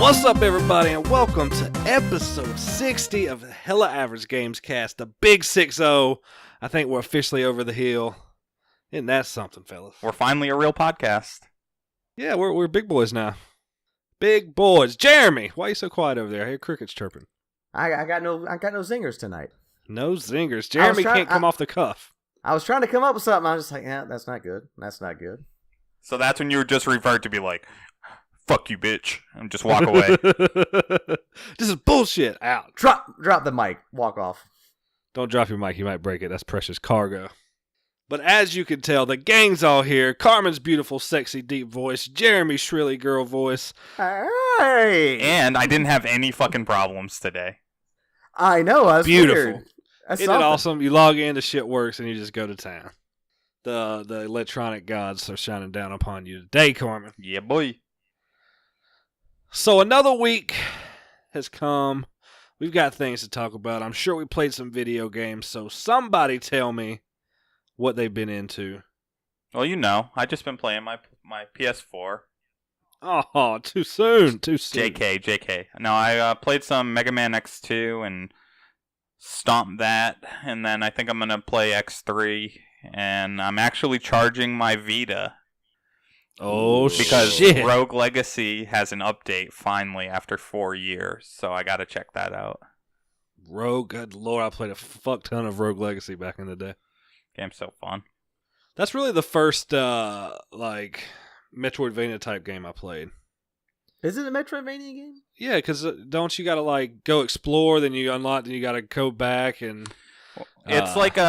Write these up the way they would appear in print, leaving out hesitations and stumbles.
What's up, everybody, and welcome to episode 60 of the Hella Average Games Cast, the Big 6-0. I think we're officially over the hill. Isn't that something, fellas? We're finally a real podcast. Yeah, we're big boys now. Big boys. Jeremy, why are you so quiet over there? I hear crickets chirping. I got no zingers tonight. No zingers. Jeremy can't come off the cuff. I was trying to come up with something. I was just like, yeah, that's not good. That's not good. So that's when you were just revert to be like, fuck you, bitch, and just walk away. This is bullshit. Out. Drop the mic. Walk off. Don't drop your mic. You might break it. That's precious cargo. But as you can tell, the gang's all here. Carmen's beautiful, sexy, deep voice. Jeremy's shrilly girl voice. Hey! And I didn't have any fucking problems today. I know. I was beautiful. Weird. Isn't it awesome? You log in, the shit works, and you just go to town. The electronic gods are shining down upon you today, Carmen. Yeah, boy. So another week has come. We've got things to talk about. I'm sure we played some video games, so somebody tell me what they've been into. Well, you know, I just been playing my PS4. Oh, too soon. JK. No, I played some Mega Man X2 and stomped that, and then I think I'm going to play X3, and I'm actually charging my Vita. Oh, because shit. Rogue Legacy has an update finally after 4 years, so I got to check that out. Rogue, good lord, I played a fuck ton of Rogue Legacy back in the day. Game's so fun. That's really the first, Metroidvania type game I played. Is it a Metroidvania game? Yeah, because don't you gotta, go explore, then you unlock, then you gotta go back, and... It's like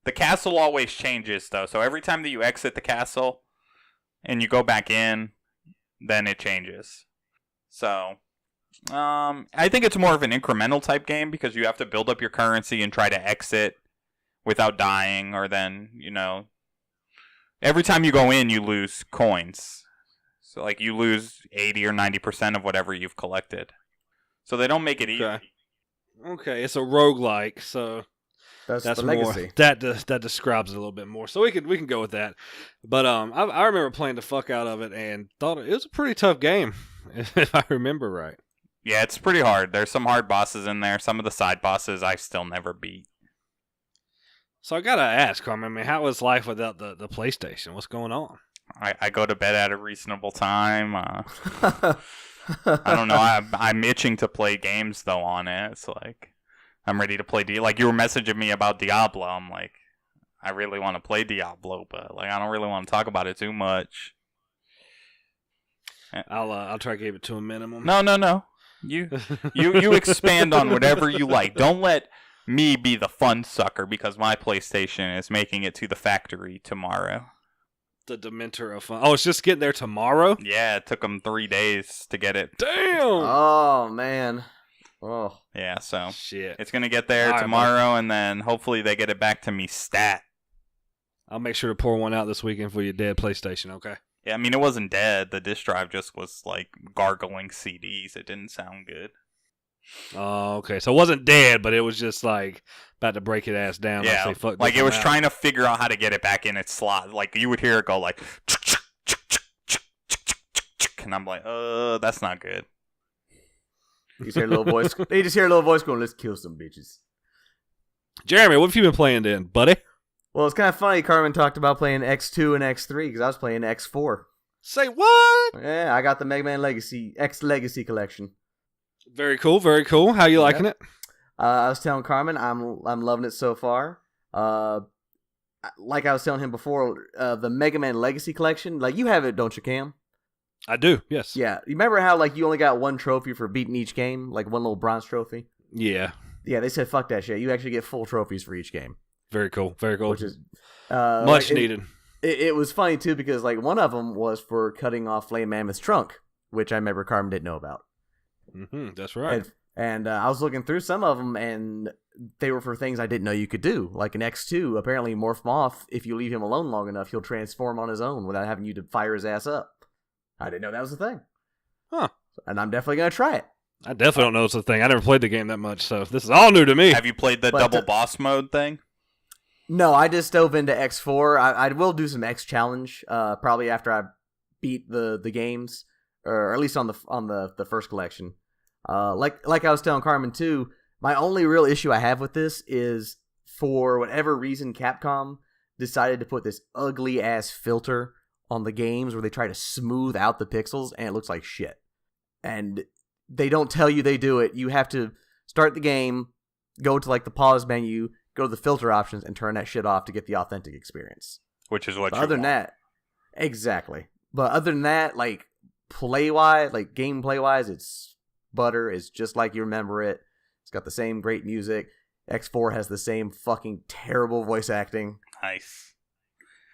the castle always changes, though, so every time that you exit the castle and you go back in, then it changes. So, I think it's more of an incremental type game because you have to build up your currency and try to exit without dying, or then, every time you go in, you lose coins. So, you lose 80 or 90% of whatever you've collected. So they don't make it easy. Okay, it's a roguelike, so... That's the more, legacy. That describes it a little bit more. So we can go with that. But I remember playing the fuck out of it and thought it was a pretty tough game, if I remember right. Yeah, it's pretty hard. There's some hard bosses in there. Some of the side bosses I still never beat. So I gotta ask, Carmen, how was life without the PlayStation? What's going on? I go to bed at a reasonable time. I don't know. I'm itching to play games though on it. It's like I'm ready to play. Like you were messaging me about Diablo. I'm like, I really want to play Diablo, but I don't really want to talk about it too much. I'll try to keep it to a minimum. No. You expand on whatever you like. Don't let me be the fun sucker because my PlayStation is making it to the factory tomorrow. The Dementor of fun. Oh, it's just getting there tomorrow? Yeah, it took them 3 days to get it. Damn! Oh, man. Oh. Yeah, so shit. It's going to get there tomorrow, and then hopefully they get it back to me stat. I'll make sure to pour one out this weekend for your dead PlayStation, okay? Yeah, I mean, it wasn't dead. The disk drive just was, gargling CDs. It didn't sound good. Oh, okay. So it wasn't dead, but it was just, about to break it ass down. Yeah, it was trying to figure out how to get it back in its slot. You would hear it go, and I'm like, that's not good. You just hear a little voice. You just hear a little voice going, "Let's kill some bitches." Jeremy, what have you been playing then, buddy? Well, it's kind of funny. Carmen talked about playing X2 and X3 because I was playing X4. Say what? Yeah, I got the Mega Man X Legacy collection. Very cool, very cool. How you liking it? I was telling Carmen, I'm loving it so far. Like I was telling him before, the Mega Man Legacy collection, you have it, don't you, Cam? I do, yes. Yeah. You remember how, you only got one trophy for beating each game? One little bronze trophy? Yeah. Yeah, they said, fuck that shit. You actually get full trophies for each game. Very cool, very cool. Which is... much needed. It was funny, too, because, one of them was for cutting off Flame Mammoth's trunk, which I remember Carmen didn't know about. Mm-hmm, that's right. And I was looking through some of them, and they were for things I didn't know you could do. Like an X2, apparently Morph Moth, if you leave him alone long enough, he'll transform on his own without having you to fire his ass up. I didn't know that was a thing. Huh. And I'm definitely going to try it. I definitely don't know it's a thing. I never played the game that much, so this is all new to me. Have you played the double boss mode thing? No, I just dove into X4. I will do some X challenge, probably after I beat the games. or at least on the first collection. Like I was telling Carmen too, my only real issue I have with this is, for whatever reason, Capcom decided to put this ugly ass filter on the games where they try to smooth out the pixels, and it looks like shit. And they don't tell you they do it. You have to start the game, go to like the pause menu, go to the filter options, and turn that shit off to get the authentic experience. Which is what but you other than want. that, exactly. But other than that, like play-wise, like gameplay-wise, it's butter. It's just like you remember it. It's got the same great music. X4 has the same fucking terrible voice acting. Nice.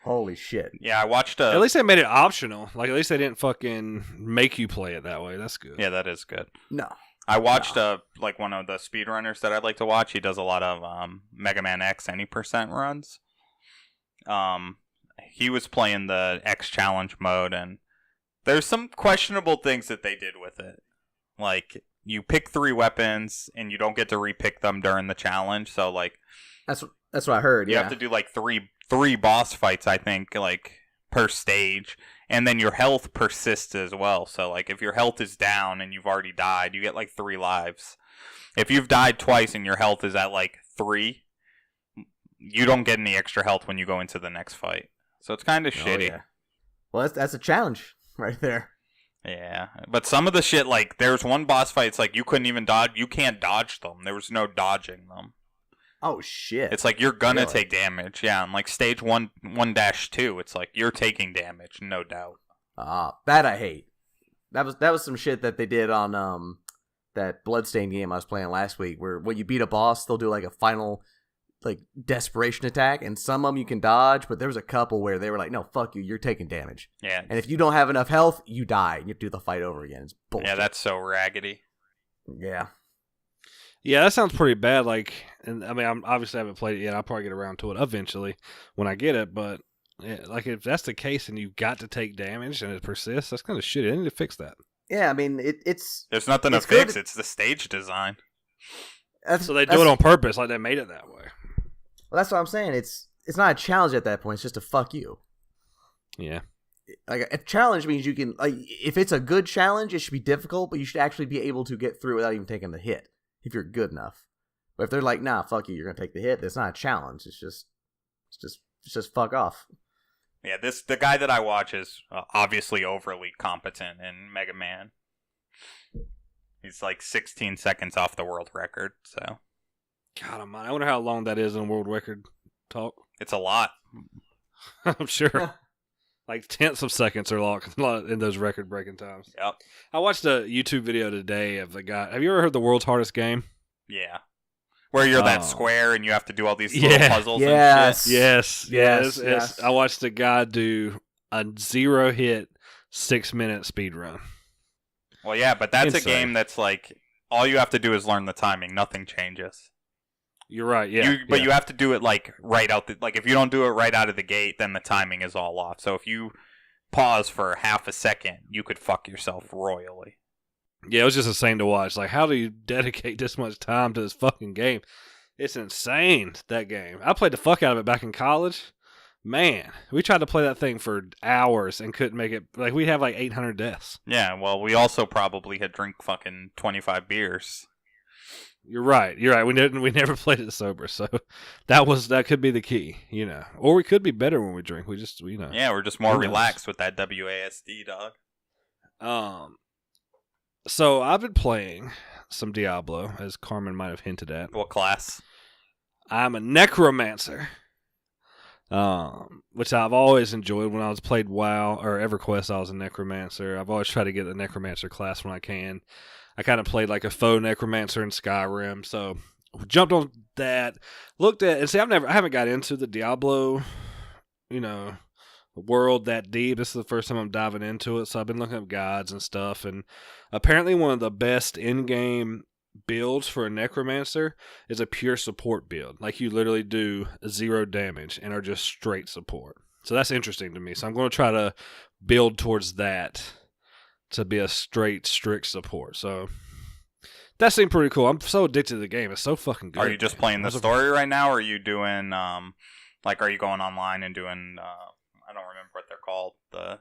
Holy shit. Yeah, I watched At least they made it optional. Like, at least they didn't fucking make you play it that way. That's good. Yeah, that is good. No. I watched like one of the speedrunners that I like to watch. He does a lot of Mega Man X any percent runs. He was playing the X challenge mode, and there's some questionable things that they did with it. Like, you pick 3 weapons, and you don't get to repick them during the challenge. So, like, That's what I heard. you Yeah. have to do like three boss fights, I think, like per stage, and then your health persists as well. So, like, if your health is down and you've already died, you get like 3 lives. If you've died twice and your health is at like 3, you don't get any extra health when you go into the next fight. So it's kind of shitty. Yeah. Well, that's a challenge right there. Yeah, but some of the shit, like, there's one boss fight, it's like you couldn't even dodge. You can't dodge them. There was no dodging them. Oh shit! It's like you're gonna Really? take damage. Yeah, and like stage 1-2, it's like you're taking damage, no doubt. That I hate. That was some shit that they did on that Bloodstained game I was playing last week, where when you beat a boss, they'll do like a final like desperation attack, and some of them you can dodge, but there was a couple where they were like, no, fuck you, you're taking damage. Yeah, And if you don't have enough health, you die, and you have to do the fight over again. It's bullshit. yeah, that's so raggedy. Yeah. Yeah, that sounds pretty bad. Like, and I mean, I'm obviously haven't played it yet. I'll probably get around to it eventually when I get it. But yeah, like, if that's the case and you've got to take damage and it persists, that's kind of shitty. They need to fix that. Yeah, I mean, it's There's nothing to it's good. fix. It's the stage design. So they do it on purpose, like they made it that way. Well, that's what I'm saying. It's not a challenge at that point. It's just a fuck you. Yeah. Like, a challenge means you can, like, if it's a good challenge, it should be difficult, but you should actually be able to get through without even taking the hit, if you're good enough. But if they're like, nah, fuck you, you're gonna take the hit, that's not a challenge. It's just fuck off. Yeah, the guy that I watch is obviously overly competent in Mega Man. He's like 16 seconds off the world record, so. God almighty. I wonder how long that is in world record talk. It's a lot. I'm sure. Like tenths of seconds are locked in those record breaking times. Yep. I watched a YouTube video today of the guy. Have you ever heard the world's hardest game? Yeah. Where you're that Oh. square and you have to do all these little Yeah. puzzles Yes. and shit. Yes. Yes, Yes. yes. I watched a guy do a 0-hit 6-minute speed run. Well, yeah, but that's Insane. a game that's like, all you have to do is learn the timing. Nothing changes. You're right. Yeah. But yeah. you have to do it like right out like if you don't do it right out of the gate, then the timing is all off. So if you pause for half a second, you could fuck yourself royally. Yeah, it was just insane to watch. Like, how do you dedicate this much time to this fucking game? It's insane, that game. I played the fuck out of it back in college. Man, we tried to play that thing for hours and couldn't make it. Like, we have like 800 deaths. Yeah, well, we also probably had drink fucking 25 beers. You're right. You're right. We never played it sober, so that could be the key, you know. Or we could be better when we drink. We just, you know. Yeah, we're just more Who knows? relaxed with that WASD, dog. So I've been playing some Diablo, as Carmen might have hinted at. What class? I'm a necromancer, which I've always enjoyed. When I was played WoW or EverQuest, I was a necromancer. I've always tried to get the necromancer class when I can. I kind of played like a faux necromancer in Skyrim, so jumped on that. Looked at and see, I haven't got into the Diablo, you know, world that deep. This is the first time I'm diving into it, so I've been looking up guides and stuff. And apparently, one of the best in-game builds for a necromancer is a pure support build. Like, you literally do 0 damage and are just straight support. So that's interesting to me. So I'm going to try to build towards that to be a strict support. So that seemed pretty cool. I'm so addicted to the game. It's so fucking good. Are you just playing the story right now, or are you doing, like, are you going online and doing, I don't remember what they're called, the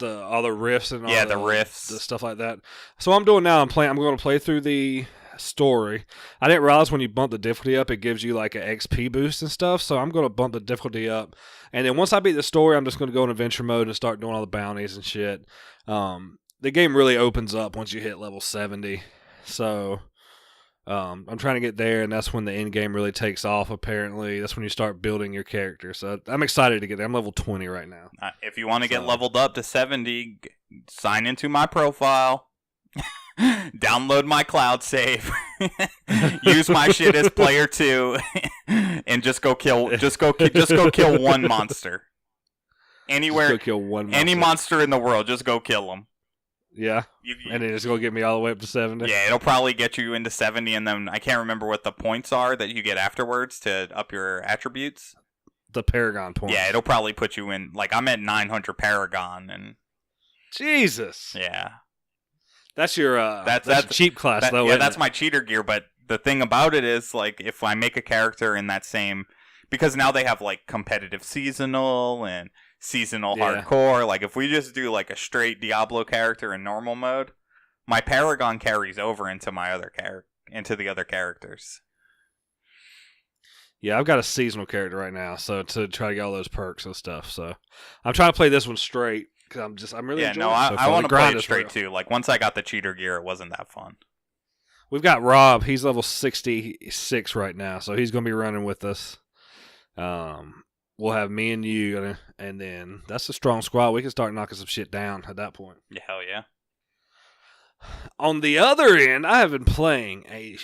all the rifts and all the rifts, the stuff like that. So I'm doing now. I'm going to play through the story. I didn't realize when you bump the difficulty up, it gives you like an XP boost and stuff. So I'm going to bump the difficulty up, and then once I beat the story, I'm just going to go in adventure mode and start doing all the bounties and shit. The game really opens up once you hit level 70. So I'm trying to get there, and that's when the end game really takes off. Apparently, that's when you start building your character. So I'm excited to get there. I'm level 20 right now. If you want to get leveled up to 70, sign into my profile. Download my cloud save. Use my shit as player 2, and just go kill one monster. Anywhere, just go kill one monster. Any monster in the world, just go kill them. Yeah, and it's going to get me all the way up to 70. Yeah, it'll probably get you into 70, and then I can't remember what the points are that you get afterwards to up your attributes. The Paragon points. Yeah, it'll probably put you in, like, I'm at 900 Paragon, and... Jesus! Yeah. That's your that's your cheap class, though, yeah, that's my cheater gear, but the thing about it is, like, if I make a character in that same... Because now they have, like, competitive seasonal and... seasonal hardcore. Like, if we just do like a straight Diablo character in normal mode, my Paragon carries over into my other into the other characters. Yeah, I've got a seasonal character right now, so to try to get all those perks and stuff. So I'm trying to play this one straight because I'm really enjoying it. I want to play it straight too. Like, once I got the cheater gear, it wasn't that fun. We've got Rob. He's level 66 right now, so he's going to be running with us. We'll have me and you, and then that's a strong squad. We can start knocking some shit down at that point. Yeah, hell yeah. On the other end, I have been playing a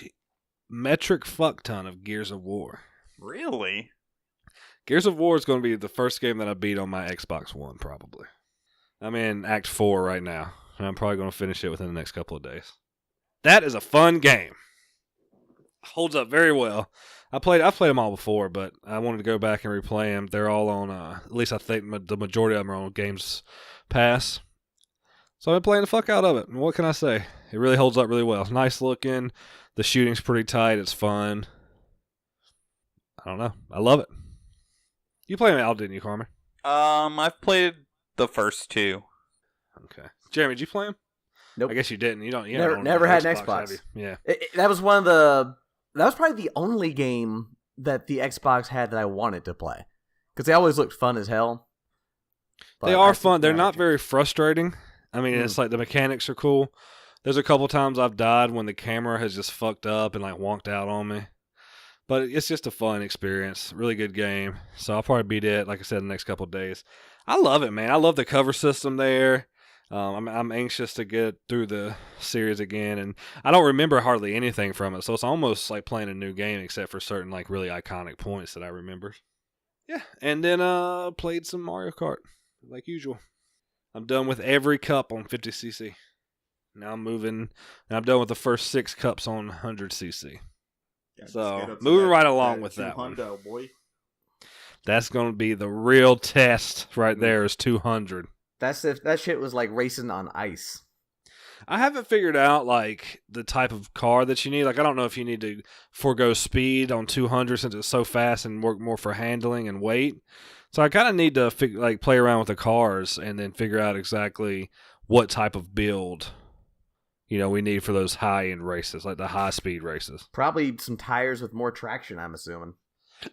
metric fuck ton of Gears of War. Really? Gears of War is going to be the first game that I beat on my Xbox One, probably. I'm in Act 4 right now, and I'm probably going to finish it within the next couple of days. That is a fun game. Holds up very well. I've played them all before, but I wanted to go back and replay them. They're all on, at least I think the majority of them are on Games Pass. So I've been playing the fuck out of it. And what can I say? It really holds up really well. It's nice looking. The shooting's pretty tight. It's fun. I don't know. I love it. You played them out, didn't you, Carmen? I've played the first 2. Okay. Jeremy, did you play them? Nope. I guess you didn't. You never had an Xbox. Yeah. That was probably the only game that the Xbox had that I wanted to play. Because they always looked fun as hell. They are fun. They're not very frustrating. I mean, it's like the mechanics are cool. There's a couple times I've died when the camera has just fucked up and like wonked out on me. But it's just a fun experience. Really good game. So I'll probably beat it, like I said, in the next couple of days. I love it, man. I love the cover system there. I'm anxious to get through the series again, and I don't remember hardly anything from it, so it's almost like playing a new game except for certain like really iconic points that I remember. Yeah, and then played some Mario Kart like usual. I'm done with every cup on 50cc. Now I'm moving, and I'm done with the first 6 cups on 100cc. So moving right along with that one. Boy. That's going to be the real test right there. Is 200. That shit was like racing on ice. I haven't figured out like the type of car that you need. Like, I don't know if you need to forego speed on 200 since it's so fast and work more for handling and weight. So I kind of need to play around with the cars and then figure out exactly what type of build we need for those high end races, like the high speed races. Probably some tires with more traction, I'm assuming.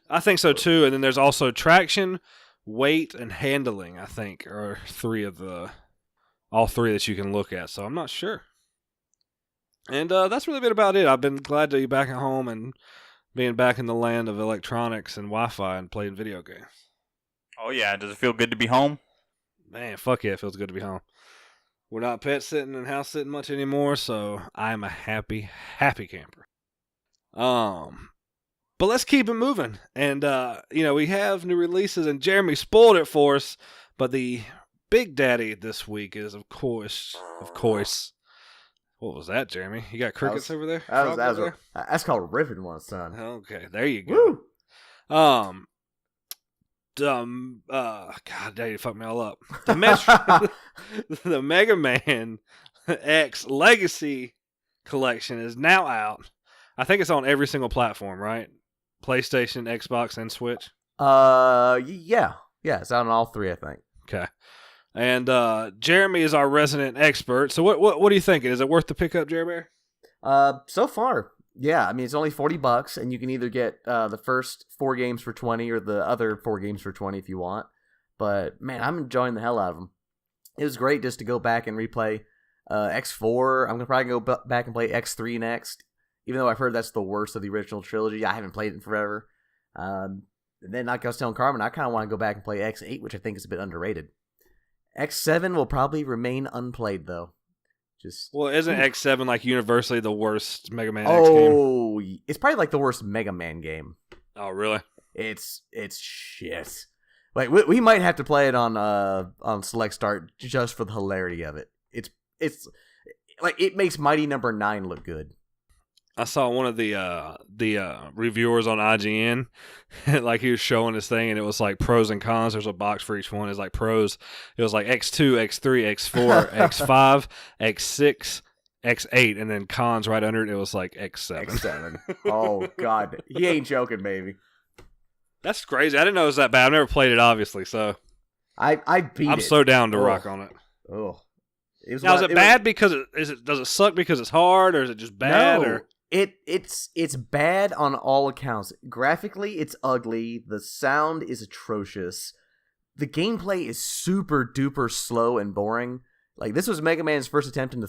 I think so too. And then there's also traction, weight, and handling, I think, are all three that you can look at. So I'm not sure. And that's really been about it. I've been glad to be back at home and being back in the land of electronics and Wi-Fi and playing video games. Oh yeah, does it feel good to be home? Man, fuck yeah, it feels good to be home. We're not pet sitting and house sitting much anymore, so I'm a happy, happy camper. But let's keep it moving. And, we have new releases, and Jeremy spoiled it for us. But the big daddy this week is, of course. What was that, Jeremy? You got crickets over there? That's called ripping one, son. Okay, there you go. Woo! God damn, you fucked me all up. The Mega Man X Legacy Collection is now out. I think it's on every single platform, right? PlayStation, Xbox, and Switch. Yeah, it's out on all 3, I think. Okay. And Jeremy is our resident expert. So what are you thinking? Is it worth the pickup, Jeremy? So far, yeah. I mean, it's only $40, and you can either get the first 4 games for $20 or the other 4 games for $20 if you want. But man, I'm enjoying the hell out of them. It was great just to go back and replay X4. I'm gonna probably go back and play X3 next, even though I've heard that's the worst of the original trilogy. I haven't played it in forever. And then, like I was telling Carmen, I kind of want to go back and play X8, which I think is a bit underrated. X7 will probably remain unplayed, though. Well, isn't X7 like universally the worst Mega Man X game? Oh, it's probably like the worst Mega Man game. Oh, really? It's shit. Like we might have to play it on Select Start just for the hilarity of it. It's like it makes Mighty Number 9 look good. I saw one of the reviewers on IGN, like he was showing this thing, and it was like pros and cons. There's a box for each one. It's like pros. It was like X2, X3, X4, X5, X6, X8, and then cons right under it. It was like X7. X7. Oh God, he ain't joking, baby. That's crazy. I didn't know it was that bad. I've never played it, obviously. So I beat it. I'm so down to rock on it. Oh, is it bad because does it suck because it's hard, or is it just bad? No. Or It's bad on all accounts. Graphically, it's ugly. The sound is atrocious. The gameplay is super duper slow and boring. Like, this was Mega Man's first attempt into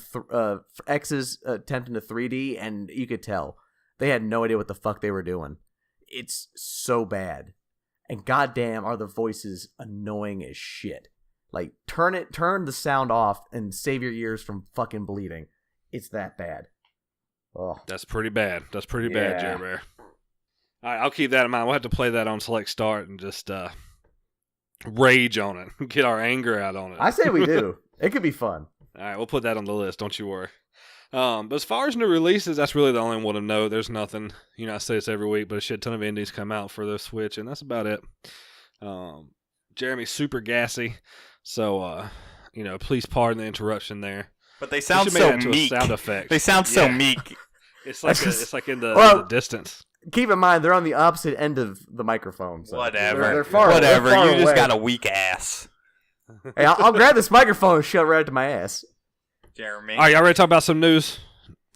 X's attempt into 3D, and you could tell they had no idea what the fuck they were doing. It's so bad, and goddamn, are the voices annoying as shit. Like, turn the sound off and save your ears from fucking bleeding. It's that bad. Oh. That's pretty bad. Bad, Jeremy. All right, I'll keep that in mind. We'll have to play that on Select Start and just rage on it. Get our anger out on it. I say we do. It could be fun. All right, we'll put that on the list. Don't you worry. But as far as new releases, that's really the only one to know. There's nothing. You know, I say this every week, but a shit ton of indies come out for the Switch, and that's about it. Jeremy's super gassy, so please pardon the interruption there. But they sound so meek. Sound effect. They sound so meek. It's like in the distance. Keep in mind, they're on the opposite end of the microphone. So Whatever. They're far you away. Just got a weak ass. Hey, I'll grab this microphone and shove it right to my ass. Jeremy. All right, y'all ready to talk about some news?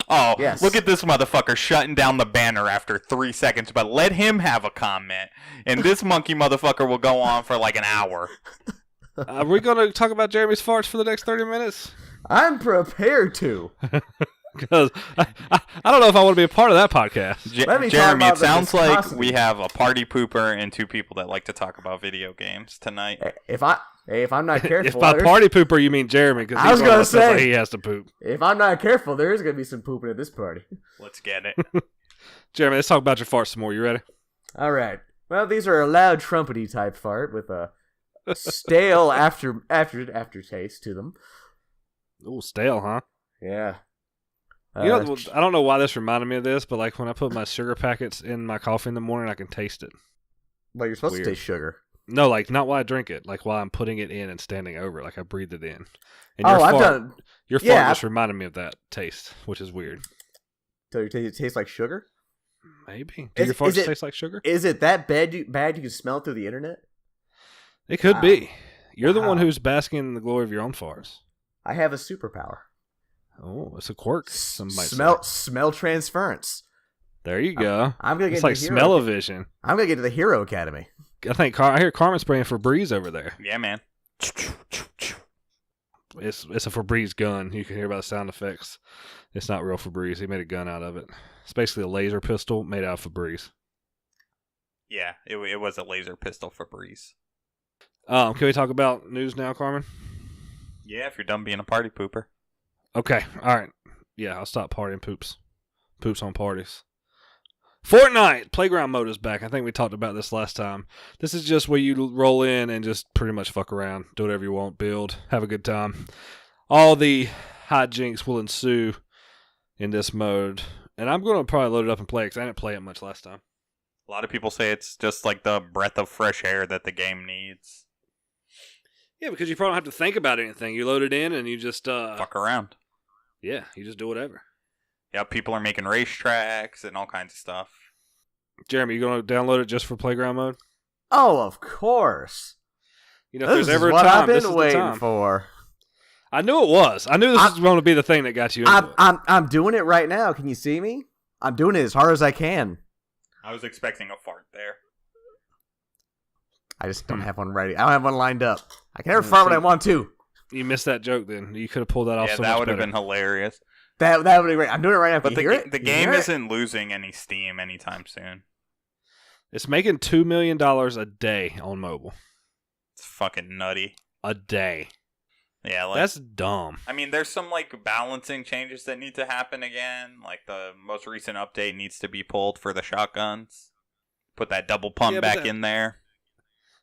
Oh, yes. Look at this motherfucker shutting down the banner after 3 seconds, but let him have a comment. And this monkey motherfucker will go on for like an hour. Are we going to talk about Jeremy's farts for the next 30 minutes? I'm prepared to. Because I don't know if I want to be a part of that podcast. Jeremy, it sounds like we have a party pooper and 2 people that like to talk about video games tonight. If I'm not careful, If by party pooper you mean Jeremy, because I was going to say like he has to poop. If I'm not careful, there is going to be some pooping at this party. Let's get it. Jeremy, let's talk about your farts some more. You ready? All right. Well, these are a loud, trumpety type fart with a stale aftertaste to them. Ooh, stale, huh? Yeah. I don't know why this reminded me of this, but like when I put my sugar packets in my coffee in the morning, I can taste it. Well, you're supposed to taste sugar. No, like not while I drink it, like while I'm putting it in and standing over it, like I breathe it in. And your fart just reminded me of that taste, which is weird. So it tastes like sugar? Maybe. Do your farts taste like sugar? Is it that bad you can smell it through the internet? It could be. You're the one who's basking in the glory of your own farts. I have a superpower. Oh, it's a quirk. Smell transference. There you go. I'm gonna get. It's like smell-o-vision. I'm gonna get to the Hero Academy. I hear Carmen spraying Febreze over there. Yeah, man. It's a Febreze gun. You can hear about the sound effects. It's not real Febreze. He made a gun out of it. It's basically a laser pistol made out of Febreze. Yeah, it was a laser pistol Febreze. Can we talk about news now, Carmen? Yeah, if you're done being a party pooper. Okay, all right. Yeah, I'll stop partying poops. Poops on parties. Fortnite! Playground mode is back. I think we talked about this last time. This is just where you roll in and just pretty much fuck around. Do whatever you want. Build. Have a good time. All the hijinks will ensue in this mode. And I'm going to probably load it up and play it because I didn't play it much last time. A lot of people say it's just like the breath of fresh air that the game needs. Yeah, because you probably don't have to think about anything. You load it in and you just... fuck around. Yeah, you just do whatever. Yeah, people are making racetracks and all kinds of stuff. Jeremy, you going to download it just for playground mode? Oh, of course. You know, if This there's is ever a what time, I've this been is the waiting time. for. I knew it was. I knew this was going to be the thing that got you into it. I'm doing it right now. Can you see me? I'm doing it as hard as I can. I was expecting a fart there. I just don't have one ready. I don't have one lined up. I can never Yeah, fart when see. I want to. You missed that joke then. You could have pulled that off Yeah, so that much would have better. been hilarious. That would be great. I'm doing it right now. But Can you hear it? the Can you game hear it? isn't losing any steam anytime soon. It's making $2 million a day on mobile. It's fucking nutty. A day. Yeah, like, That's dumb. I mean, there's some like balancing changes that need to happen again. Like the most recent update needs to be pulled for the shotguns. Put that double pump Yeah, but back in there.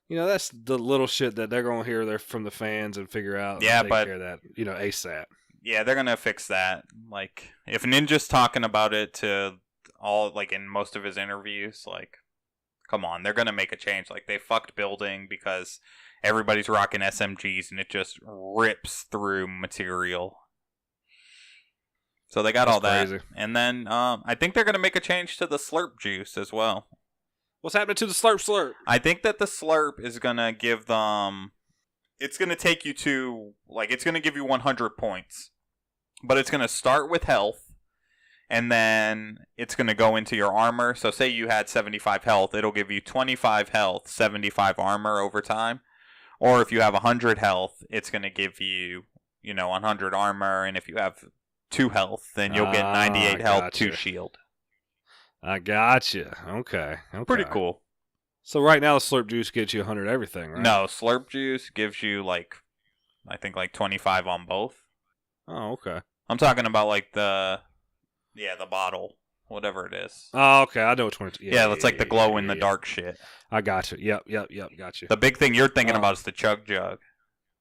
You know, that's the little shit that they're going to hear there from the fans and figure out. Yeah, and take but- care of that, you know, ASAP. Yeah, they're gonna fix that. Like, if Ninja's talking about it to all, like, in most of his interviews, like, come on, they're gonna make a change. Like, they fucked building because everybody's rocking SMGs and it just rips through material. So they got That's all that. crazy. And then I think they're gonna make a change to the slurp juice as well. What's happening to the slurp? I think that the slurp is gonna give them. It's gonna take you to, like, it's gonna give you 100 points, but it's gonna start with health, and then it's gonna go into your armor. So say you had 75 health, it'll give you 25 health, 75 armor over time. Or if you have 100 health, it's gonna give you, 100 armor, and if you have 2 health, then you'll get 98 health, gotcha. 2 shield. I gotcha. Okay. Pretty cool. So right now the slurp juice gets you 100 everything, right? No, slurp juice gives you, like, I think, like 25 on both. Oh, okay. I'm talking about, like, the bottle, whatever it is. Oh, okay. I know which one. Yeah, it's like the glow in the dark shit. I got you. Yep. Got you. The big thing you're thinking about is the chug jug.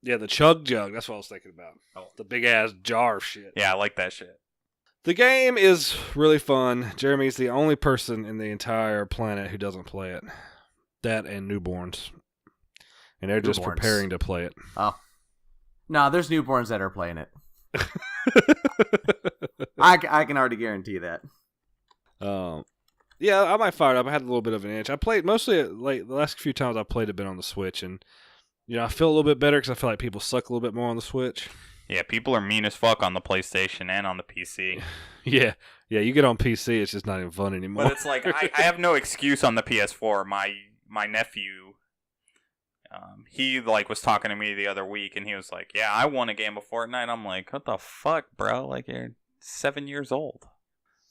Yeah, the chug jug. That's what I was thinking about. Oh. The big ass jar of shit. Yeah, I like that shit. The game is really fun. Jeremy's the only person in the entire planet who doesn't play it. That and newborns. And they're just Newborns. preparing to play it. Oh. No, there's newborns that are playing it. I can already guarantee that. Yeah, I might fire it up. I had a little bit of an itch. I played mostly, like, the last few times I played have been on the Switch, and I feel a little bit better because I feel like people suck a little bit more on the Switch. Yeah, people are mean as fuck on the PlayStation and on the PC. Yeah, you get on PC, it's just not even fun anymore. But it's like, I have no excuse on the PS4. My nephew, he, like, was talking to me the other week, and he was like, yeah, I won a game of Fortnite. I'm like, what the fuck, bro? Like, you're 7 years old.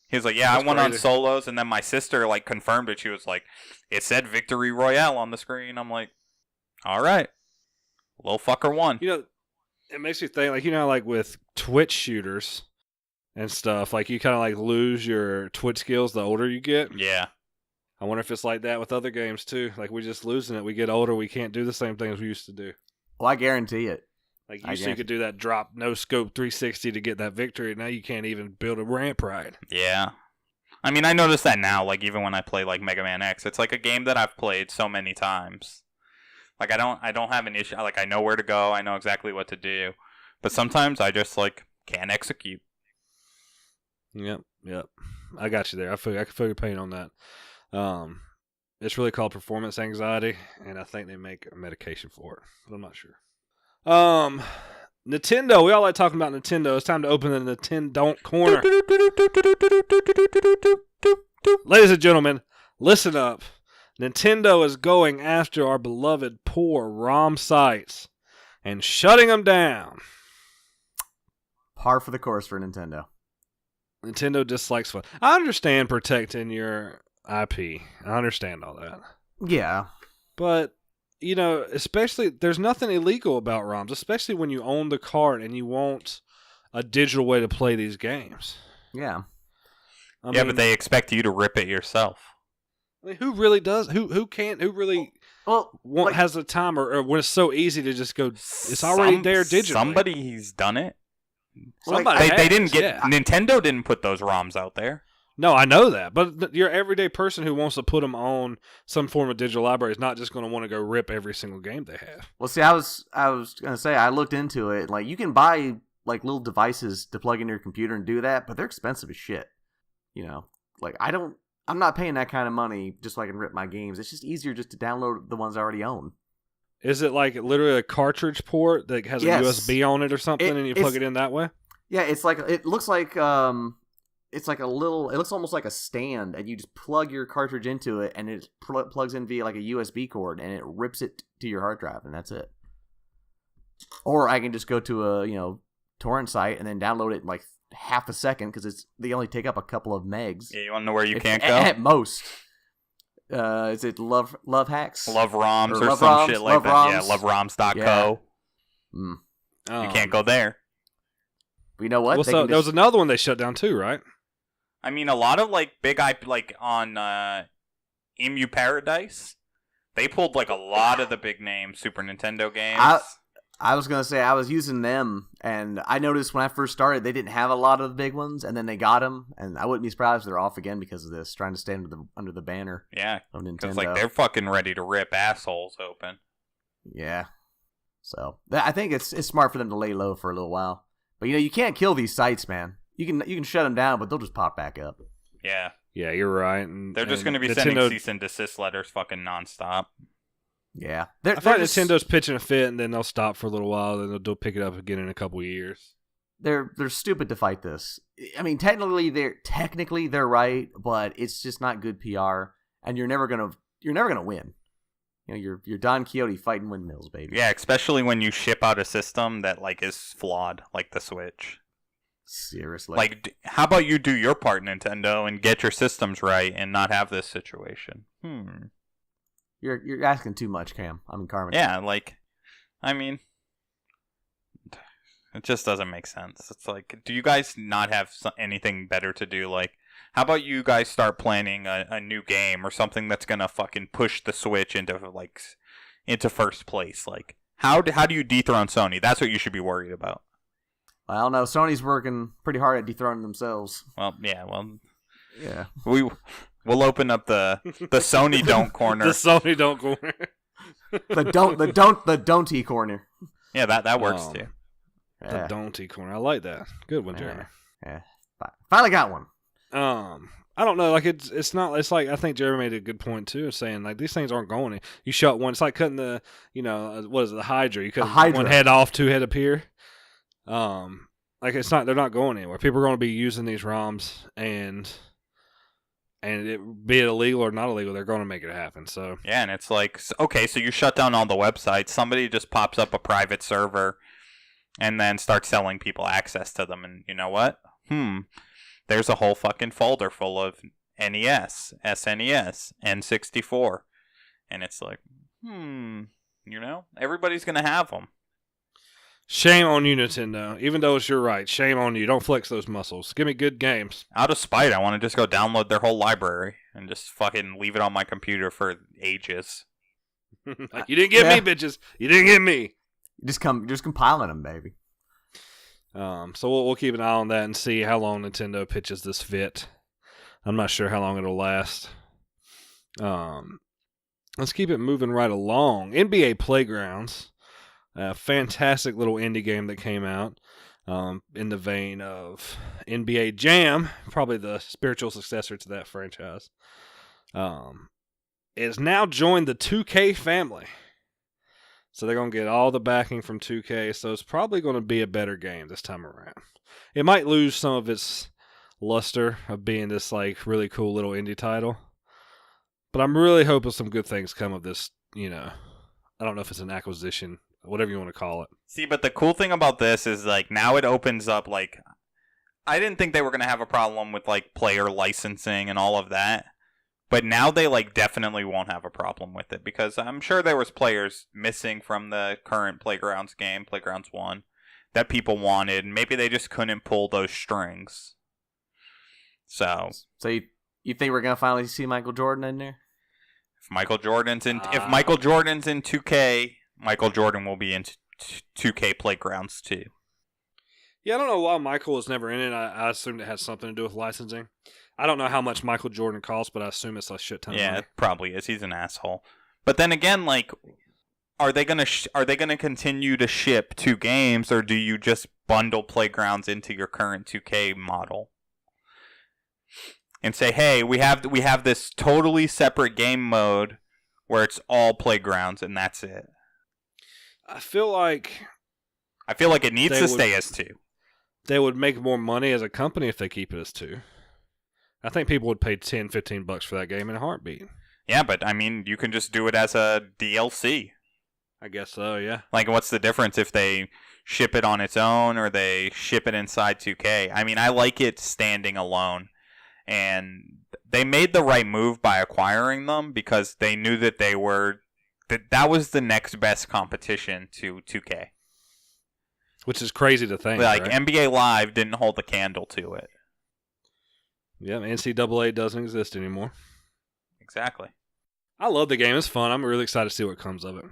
He was like, yeah, That's I won on crazy. solos, and then my sister, like, confirmed it. She was like, it said Victory Royale on the screen. I'm like, all right. Little fucker won. It makes you think, like, like with Twitch shooters and stuff, like, you kind of, like, lose your Twitch skills the older you get. Yeah. I wonder if it's like that with other games, too. Like, we're just losing it. We get older, we can't do the same things we used to do. Well, I guarantee it. Like, I you used to could do that drop, no scope 360 to get that victory. Now you can't even build a ramp right. Yeah. I mean, I notice that now, like, even when I play, like, Mega Man X. It's like a game that I've played so many times. Like, I don't have an issue. Like, I know where to go. I know exactly what to do. But sometimes I just, like, can't execute. Yep. I got you there. I can feel your pain on that. It's really called performance anxiety, and I think they make a medication for it, but I'm not sure. Nintendo. We all like talking about Nintendo. It's time to open the Nintendo corner. Ladies and gentlemen, listen up. Nintendo is going after our beloved poor ROM sites and shutting them down. Par for the course for Nintendo. Nintendo dislikes fun. I understand protecting your IP. I understand all that. Yeah. But, especially, there's nothing illegal about ROMs, especially when you own the card and you want a digital way to play these games. Yeah. I Yeah, mean, but they expect you to rip it yourself. I mean, who really does? Who can't? Who really has the time, or when it's so easy to just go? It's already there digitally. Somebody's done it. Somebody They didn't get. yeah. Nintendo didn't put those ROMs out there. No, I know that, but your everyday person who wants to put them on some form of digital library is not just going to want to go rip every single game they have. Well, see, I was gonna say I looked into it. Like, you can buy like little devices to plug in your computer and do that, but they're expensive as shit. Like, I'm not paying that kind of money just so I can rip my games. It's just easier just to download the ones I already own. Is it like literally a cartridge port that has a USB on it or something, and you plug it in that way? Yeah, it looks like it's like a little. It looks almost like a stand, and you just plug your cartridge into it, and it plugs in via like a USB cord, and it rips it to your hard drive, and that's it. Or I can just go to a torrent site and then download it in like half a second because they only take up a couple of megs. Yeah, you want to know where you can't go? At most. Is it Love Hacks? Love ROMs or Love some ROMs? shit like Love that. ROMs? Yeah, loveroms.co. Yeah. Mm. You can't go there. You know what? Well, so there was another one they shut down too, right? I mean, a lot of like big IP, like on Emu Paradise, they pulled like a lot of the big name Super Nintendo games. I was gonna say I was using them, and I noticed when I first started they didn't have a lot of the big ones, and then they got them, and I wouldn't be surprised if they're off again because of this, trying to stay under the banner. Yeah, of Nintendo. Because like they're fucking ready to rip assholes open. Yeah, so I think it's smart for them to lay low for a little while, but you can't kill these sites, man. You can shut them down, but they'll just pop back up. Yeah, you're right. They're just going to be sending cease and desist letters fucking nonstop. Yeah, I thought Nintendo's pitching a fit, and then they'll stop for a little while, then they'll pick it up again in a couple of years. They're stupid to fight this. I mean, technically they're right, but it's just not good PR, and you're never gonna win. You're Don Quixote fighting windmills, baby. Yeah, especially when you ship out a system that like is flawed, like the Switch. Seriously. Like, how about you do your part, Nintendo, and get your systems right, and not have this situation? You're asking too much, Cam. I mean, Carmen. Yeah, like, I mean, it just doesn't make sense. It's like, do you guys not have anything better to do? Like, how about you guys start planning a new game or something that's gonna fucking push the Switch into first place? Like, how do you dethrone Sony? That's what you should be worried about. I don't know. Sony's working pretty hard at dethroning themselves. Yeah. We'll open up the Sony don't corner. The Sony don't corner. the don't-y corner. Yeah, that works too. The don't-y corner. I like that. Good one, Jeremy. Yeah. Finally got one. I don't know. Like it's not. It's like I think Jeremy made a good point too, saying like these things aren't going. You shut one. It's like cutting the what is it, the Hydra? You cut one head off, two head appear. Like it's not. They're not going anywhere. People are going to be using these ROMs and it be it illegal or not illegal, they're going to make it happen. So yeah, and it's like, okay, so you shut down all the websites. Somebody just pops up a private server and then starts selling people access to them. And you know what? There's a whole fucking folder full of NES, SNES, N64, and it's like, everybody's gonna have them. Shame on you, Nintendo. Even though it's your right, shame on you. Don't flex those muscles. Give me good games. Out of spite, I want to just go download their whole library and just fucking leave it on my computer for ages. Like, you didn't get me, bitches. You didn't get me. Just compiling them, baby. So we'll keep an eye on that and see how long Nintendo pitches this fit. I'm not sure how long it'll last. Let's keep it moving right along. NBA Playgrounds. A fantastic little indie game that came out in the vein of NBA Jam, probably the spiritual successor to that franchise. Is now joined the 2K family. So they're going to get all the backing from 2K, so it's probably going to be a better game this time around. It might lose some of its luster of being this like really cool little indie title, but I'm really hoping some good things come of this, I don't know if it's an acquisition, whatever you want to call it. See, but the cool thing about this is like now it opens up like I didn't think they were going to have a problem with like player licensing and all of that. But now they like definitely won't have a problem with it because I'm sure there was players missing from the current Playgrounds game, Playgrounds 1, that people wanted. Maybe they just couldn't pull those strings. So you think we're gonna finally see Michael Jordan in there? If Michael Jordan's in 2K, Michael Jordan will be in 2K Playgrounds too. Yeah, I don't know why Michael was never in it. I assumed it had something to do with licensing. I don't know how much Michael Jordan costs, but I assume it's a shit ton of money. Yeah, it probably is. He's an asshole. But then again, like, are they gonna continue to ship 2 games, or do you just bundle Playgrounds into your current 2K model and say, hey, we have this totally separate game mode where it's all Playgrounds and that's it? I feel like it needs to stay as 2. They would make more money as a company if they keep it as 2. I think people would pay $10, $15 for that game in a heartbeat. Yeah, but I mean, you can just do it as a DLC. I guess so, yeah. Like, what's the difference if they ship it on its own or they ship it inside 2K? I mean, I like it standing alone. And they made the right move by acquiring them because they knew that that was the next best competition to 2K. Which is crazy to think, like, right? NBA Live didn't hold a candle to it. Yeah, NCAA doesn't exist anymore. Exactly. I love the game. It's fun. I'm really excited to see what comes of it.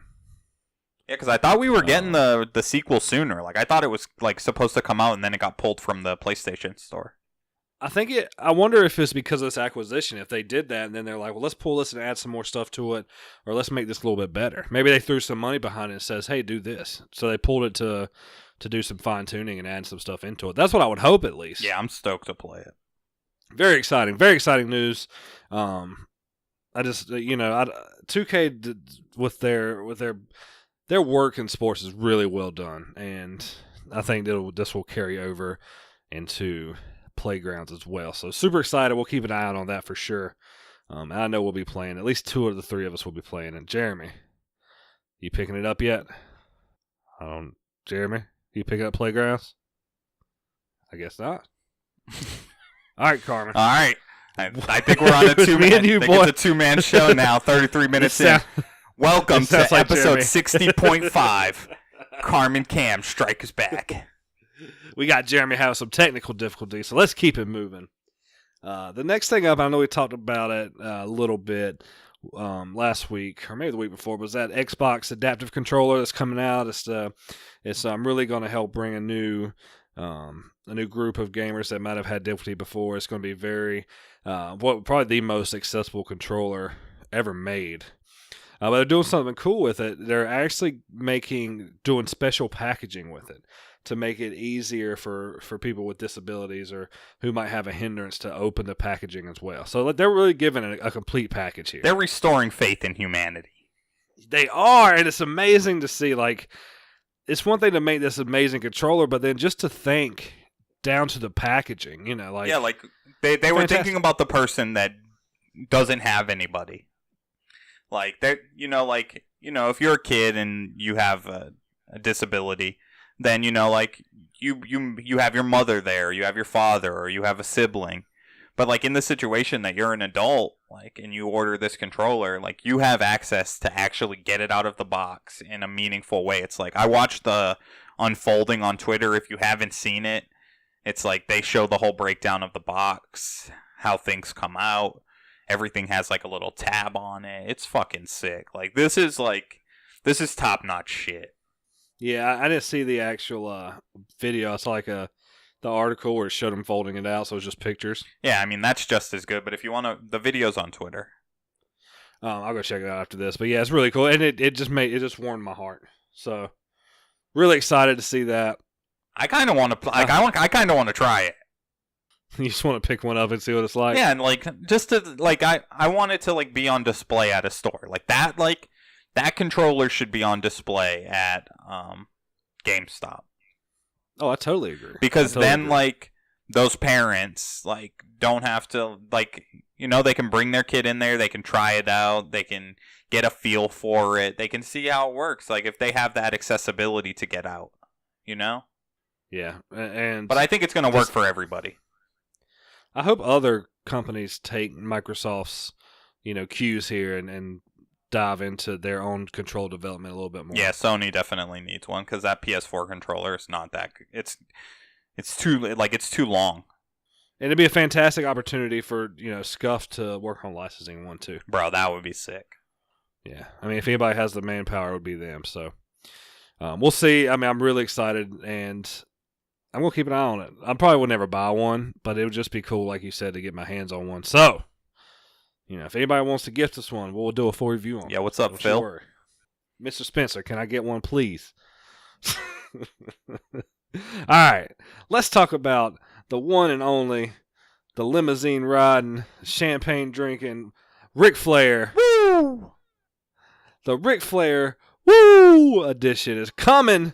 Yeah, because I thought we were getting the sequel sooner. Like, I thought it was like supposed to come out and then it got pulled from the PlayStation Store. I wonder if it's because of this acquisition. If they did that and then they're like, well, let's pull this and add some more stuff to it, or let's make this a little bit better. Maybe they threw some money behind it and says, hey, do this. So they pulled it to do some fine tuning and add some stuff into it. That's what I would hope, at least. Yeah, I'm stoked to play it. Very exciting news. I just 2K with their work in sports is really well done, and I think this will carry over into Playgrounds as well. So super excited. We'll keep an eye out on that for sure. I know we'll be playing. At least 2 of the 3 of us will be playing. And Jeremy, you picking it up yet? Jeremy, you picking up Playgrounds? I guess not. All right, Carmen. All right. I think we're on a 2-man. It's a 2-man show now. 33 minutes in. Welcome to like episode Jeremy. 60.5. Carmen Cam Strike is back. We got Jeremy having some technical difficulties, so let's keep it moving. The next thing up, I know we talked about it a little bit last week, or maybe the week before, was that Xbox adaptive controller that's coming out. It's really going to help bring a new group of gamers that might have had difficulty before. It's going to be probably the most accessible controller ever made. But they're doing something cool with it. They're actually doing special packaging with it to make it easier for people with disabilities or who might have a hindrance to open the packaging as well. So they're really giving it a complete package here. They're restoring faith in humanity. They are, and it's amazing to see. Like, it's one thing to make this amazing controller, but then just to think down to the packaging, like... Yeah, like, they were thinking about the person that doesn't have anybody. Like, if you're a kid and you have a disability, then, like, you have your mother there, you have your father, or you have a sibling. But, like, in the situation that you're an adult, like, and you order this controller, like, you have access to actually get it out of the box in a meaningful way. It's like, I watched the unfolding on Twitter. If you haven't seen it, it's like they show the whole breakdown of the box, how things come out. Everything has, like, a little tab on it. It's fucking sick. Like, this is top-notch shit. Yeah, I didn't see the actual video. I saw, like, the article where it showed them folding it out, so it was just pictures. Yeah, I mean, that's just as good, but if you want to... The video's on Twitter. I'll go check it out after this. But, yeah, it's really cool, and it just warmed my heart. So, really excited to see that. I kind of want to... I kind of want to try it. You just want to pick one up and see what it's like? Yeah, and, like, just to... Like, I want it to, like, be on display at a store. Like, that controller should be on display at GameStop. Oh, I totally agree. Because then, like, those parents, like, don't have to, like, they can bring their kid in there, they can try it out, they can get a feel for it, they can see how it works, like, if they have that accessibility to get out, Yeah, but I think it's going to work for everybody. I hope other companies take Microsoft's, cues here and dive into their own control development a little bit more. Yeah, Sony definitely needs one because that PS4 controller is not that good. It's too long. And it'd be a fantastic opportunity for, Scuff to work on licensing one too. Bro, that would be sick. Yeah. I mean, if anybody has the manpower, it would be them. So we'll see. I mean, I'm really excited, and I'm going to keep an eye on it. I probably will never buy one, but it would just be cool, like you said, to get my hands on one. So, if anybody wants to gift us one, we'll do a full review on it. Yeah, what's up, Phil? Worry. Mr. Spencer, can I get one, please? All right. Let's talk about the one and only, the limousine riding, champagne drinking, Ric Flair. Woo! The Ric Flair Woo edition is coming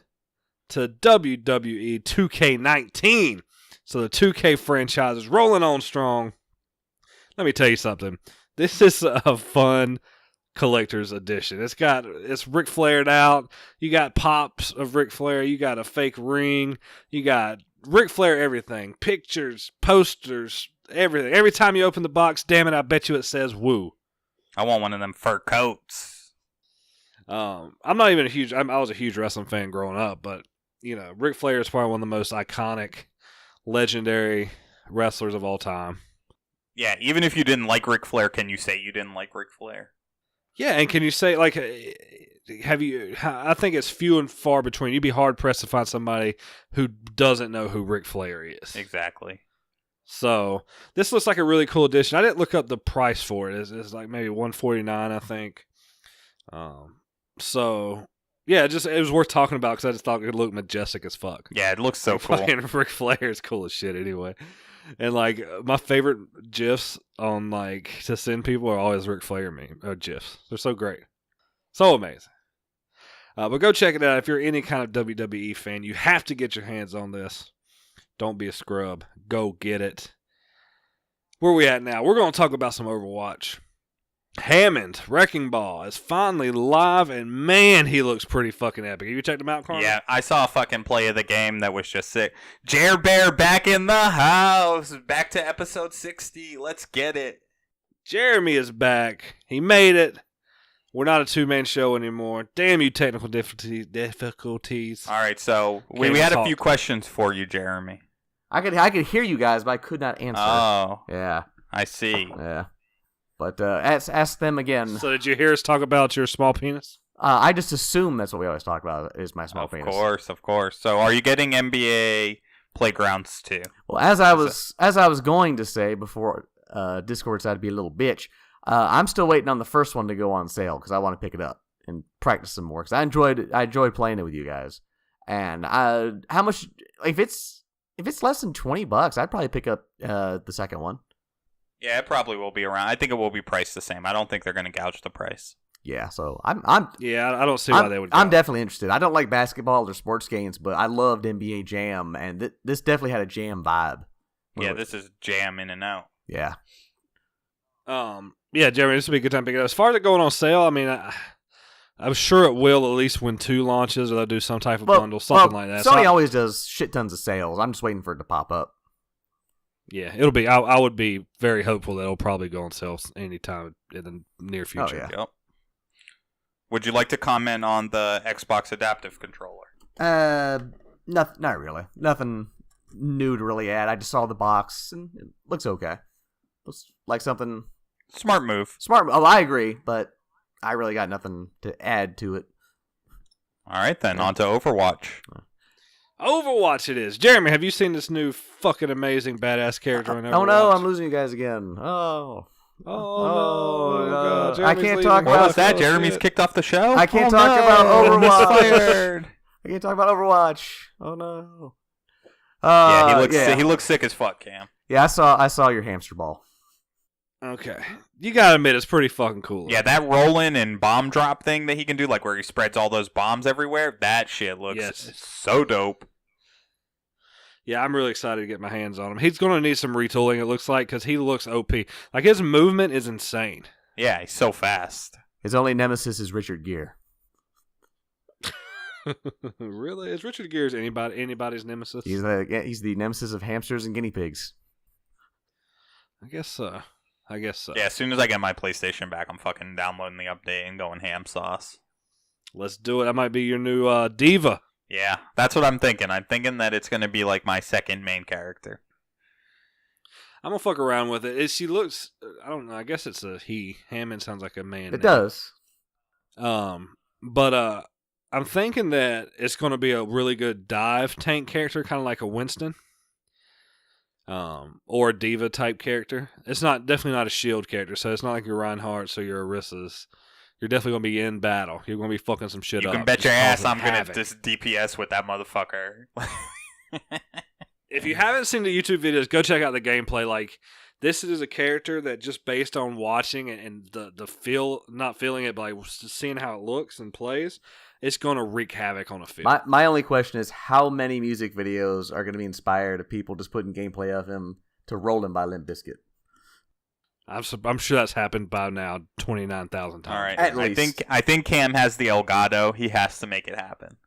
to WWE 2K19. So the 2K franchise is rolling on strong. Let me tell you something. This is a fun collector's edition. It's Ric Flaired out. You got pops of Ric Flair. You got a fake ring. You got Ric Flair everything. Pictures, posters, everything. Every time you open the box, damn it, I bet you it says woo. I want one of them fur coats. I'm not even I was a huge wrestling fan growing up, but Ric Flair is probably one of the most iconic, legendary wrestlers of all time. Yeah, even if you didn't like Ric Flair, can you say you didn't like Ric Flair? Yeah, and can you say, like, I think it's few and far between. You'd be hard-pressed to find somebody who doesn't know who Ric Flair is. Exactly. So, this looks like a really cool edition. I didn't look up the price for it. It's like maybe $149, I think. So, yeah, it was worth talking about because I just thought it looked majestic as fuck. Yeah, it looks so cool. Fucking Ric Flair is cool as shit anyway. And, like, my favorite GIFs on, like, to send people are always Ric Flair GIFs. They're so great. So amazing. But go check it out. If you're any kind of WWE fan, you have to get your hands on this. Don't be a scrub. Go get it. Where are we at now? We're going to talk about some Overwatch. Hammond, Wrecking Ball, is finally live, and man, he looks pretty fucking epic. Have you checked him out, Carmen? Yeah, I saw a fucking play of the game that was just sick. Jer Bear back in the house. Back to episode 60. Let's get it. Jeremy is back. He made it. We're not a two-man show anymore. Damn you, technical difficulties. All right, so we had a few questions for you, Jeremy. I could hear you guys, but I could not answer. Oh. Yeah. I see. Yeah. But ask them again. So did you hear us talk about your small penis? I just assume that's what we always talk about is my small penis. Of course. So are you getting NBA Playgrounds too? Well, as I was going to say before Discord decided to be a little bitch, I'm still waiting on the first one to go on sale because I want to pick it up and practice some more because I enjoyed playing it with you guys. And how much? If it's less than $20, I'd probably pick up the second one. Yeah, it probably will be around. I think it will be priced the same. I don't think they're going to gouge the price. Yeah, so I don't see why they would. I'm definitely interested. I don't like basketball or sports games, but I loved NBA Jam, and this definitely had a Jam vibe. Yeah, this is Jam in and out. Yeah. Yeah, Jeremy, this would be a good time to pick it up. As far as it going on sale, I mean, I'm sure it will at least when 2 launches, or they'll do some type of bundle, something like that. Sony always does shit tons of sales. I'm just waiting for it to pop up. Yeah, it'll be. I would be very hopeful that it'll probably go on sale anytime in the near future. Oh, yeah. Yep. Would you like to comment on the Xbox Adaptive Controller? Not really. Nothing new to really add. I just saw the box and it looks okay. Looks like something smart move. Oh, I agree, but I really got nothing to add to it. All right, then on to Overwatch. Overwatch it is. Jeremy, have you seen this new fucking amazing badass character in Overwatch? Oh no, I'm losing you guys again. Oh no. I can't talk What about was that? Jeremy's kicked off the show? I can't talk about Overwatch. I can't talk about Overwatch. Oh no. Yeah, he looks sick as fuck, Cam. Yeah, I saw your hamster ball. Okay. You gotta admit, it's pretty fucking cool. Yeah, that rolling and bomb drop thing that he can do, like where he spreads all those bombs everywhere, that shit looks so dope. Yeah, I'm really excited to get my hands on him. He's going to need some retooling, it looks like, because he looks OP. Like, his movement is insane. Yeah, he's so fast. His only nemesis is Richard Gere. Really? Is Richard Gere anybody's nemesis? He's the nemesis of hamsters and guinea pigs. I guess so. Yeah, as soon as I get my PlayStation back, I'm fucking downloading the update and going ham sauce. Let's do it. That might be your new diva. Yeah, that's what I'm thinking. I'm thinking that it's going to be like my second main character. I'm going to fuck around with it. She looks, I don't know, I guess it's a he. Hammond sounds like a man. It does. But I'm thinking that it's going to be a really good dive tank character, kind of like a Winston. Or a diva type character. It's definitely not a shield character, so it's not like your Reinhardt or your Orissa's. You're definitely going to be in battle. You're going to be fucking some shit up. You can bet your ass I'm going to just DPS with that motherfucker. If you haven't seen the YouTube videos, go check out the gameplay. Like, This is a character that just based on watching and the feel, not feeling it, but like seeing how it looks and plays, it's going to wreak havoc on a field. My only question is how many music videos are going to be inspired of people just putting gameplay of him to Rollin' by Limp Bizkit? I'm sure that's happened by now 29,000 times. All right. At least. I think Cam has the Elgato. He has to make it happen.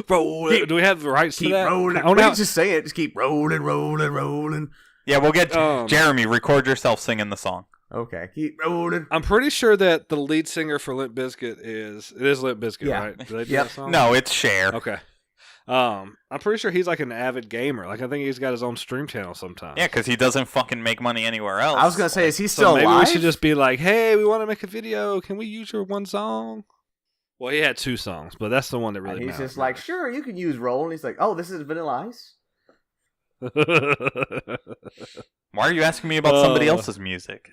Bro, do we have the rights to Keep that? rolling. Just say it. Just keep rolling. Yeah, we'll get Jeremy. Record yourself singing the song. Okay, keep rolling. I'm pretty sure that the lead singer for Limp Bizkit is Limp Bizkit, Yeah. right? Do they do Yep. that song? No, it's Cher. Okay. I'm pretty sure he's like an avid gamer. Like I think he's got his own stream channel sometimes. Yeah, because he doesn't fucking make money anywhere else. I was gonna say, is he So still maybe alive? we should just be like, hey, we want to make a video. Can we use your one song? Well, he had 2 songs, but that's the one that really And he's matters. just like, sure, you can use roll. And he's like, oh, this is Vanilla Ice. Why are you asking me about somebody else's music?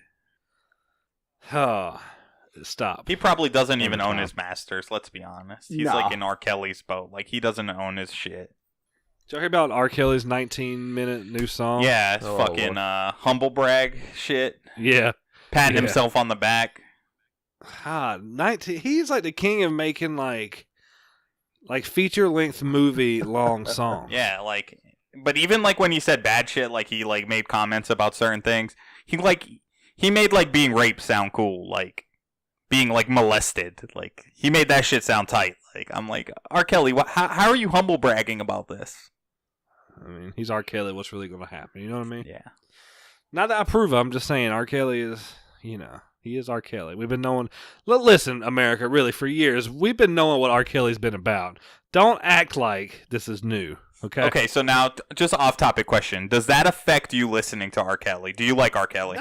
Stop. He probably doesn't even own time. his masters, let's be honest. He's No. like in R. Kelly's boat. Like, he doesn't own his shit. Did you hear about R. Kelly's 19-minute new song? Yeah, it's Oh, fucking Lord. humble brag shit. Yeah. Patting Yeah. himself on the back. 19. He's like the king of making like feature-length movie long songs. Yeah, like, but even like when he said bad shit, like he like made comments about certain things, he made like being raped sound cool, like being like molested, like he made that shit sound tight. Like I'm like, R. Kelly, how are you humble bragging about this? I mean, he's R. Kelly. What's really going to happen? You know what I mean? Yeah. Not that I approve of. I'm just saying R. Kelly is, he is R. Kelly. We've been knowing. Listen, America, really, for years, we've been knowing what R. Kelly's been about. Don't act like this is new. Okay. Okay, so now just off-topic question: does that affect you listening to R. Kelly? Do you like R. Kelly?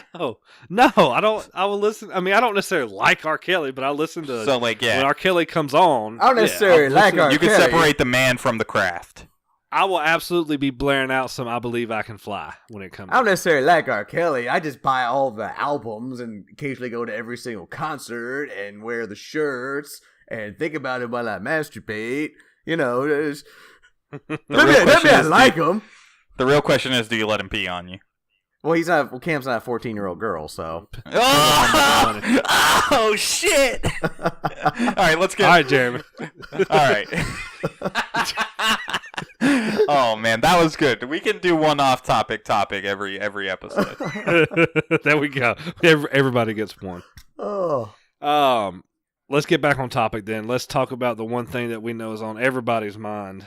No, I don't. I will listen. I mean, I don't necessarily like R. Kelly, but I listen to. So like, when yeah, R. Kelly comes on. I don't necessarily I'll like listen. R. you can Kelly. separate the man from the craft. I will absolutely be blaring out some "I Believe I Can Fly" when it comes. I don't necessarily like R. Kelly. I just buy all the albums and occasionally go to every single concert and wear the shirts and think about it while I masturbate. There's... maybe I like him. The real question is, do you let him pee on you? Well, he's not. Well, Cam's not a 14-year-old girl, so. Oh shit! All right, let's get. All right, Jeremy. All right. Oh man, that was good. We can do one off-topic every episode. There we go. Everybody gets one. Oh. Let's get back on topic then. Let's talk about the one thing that we know is on everybody's mind,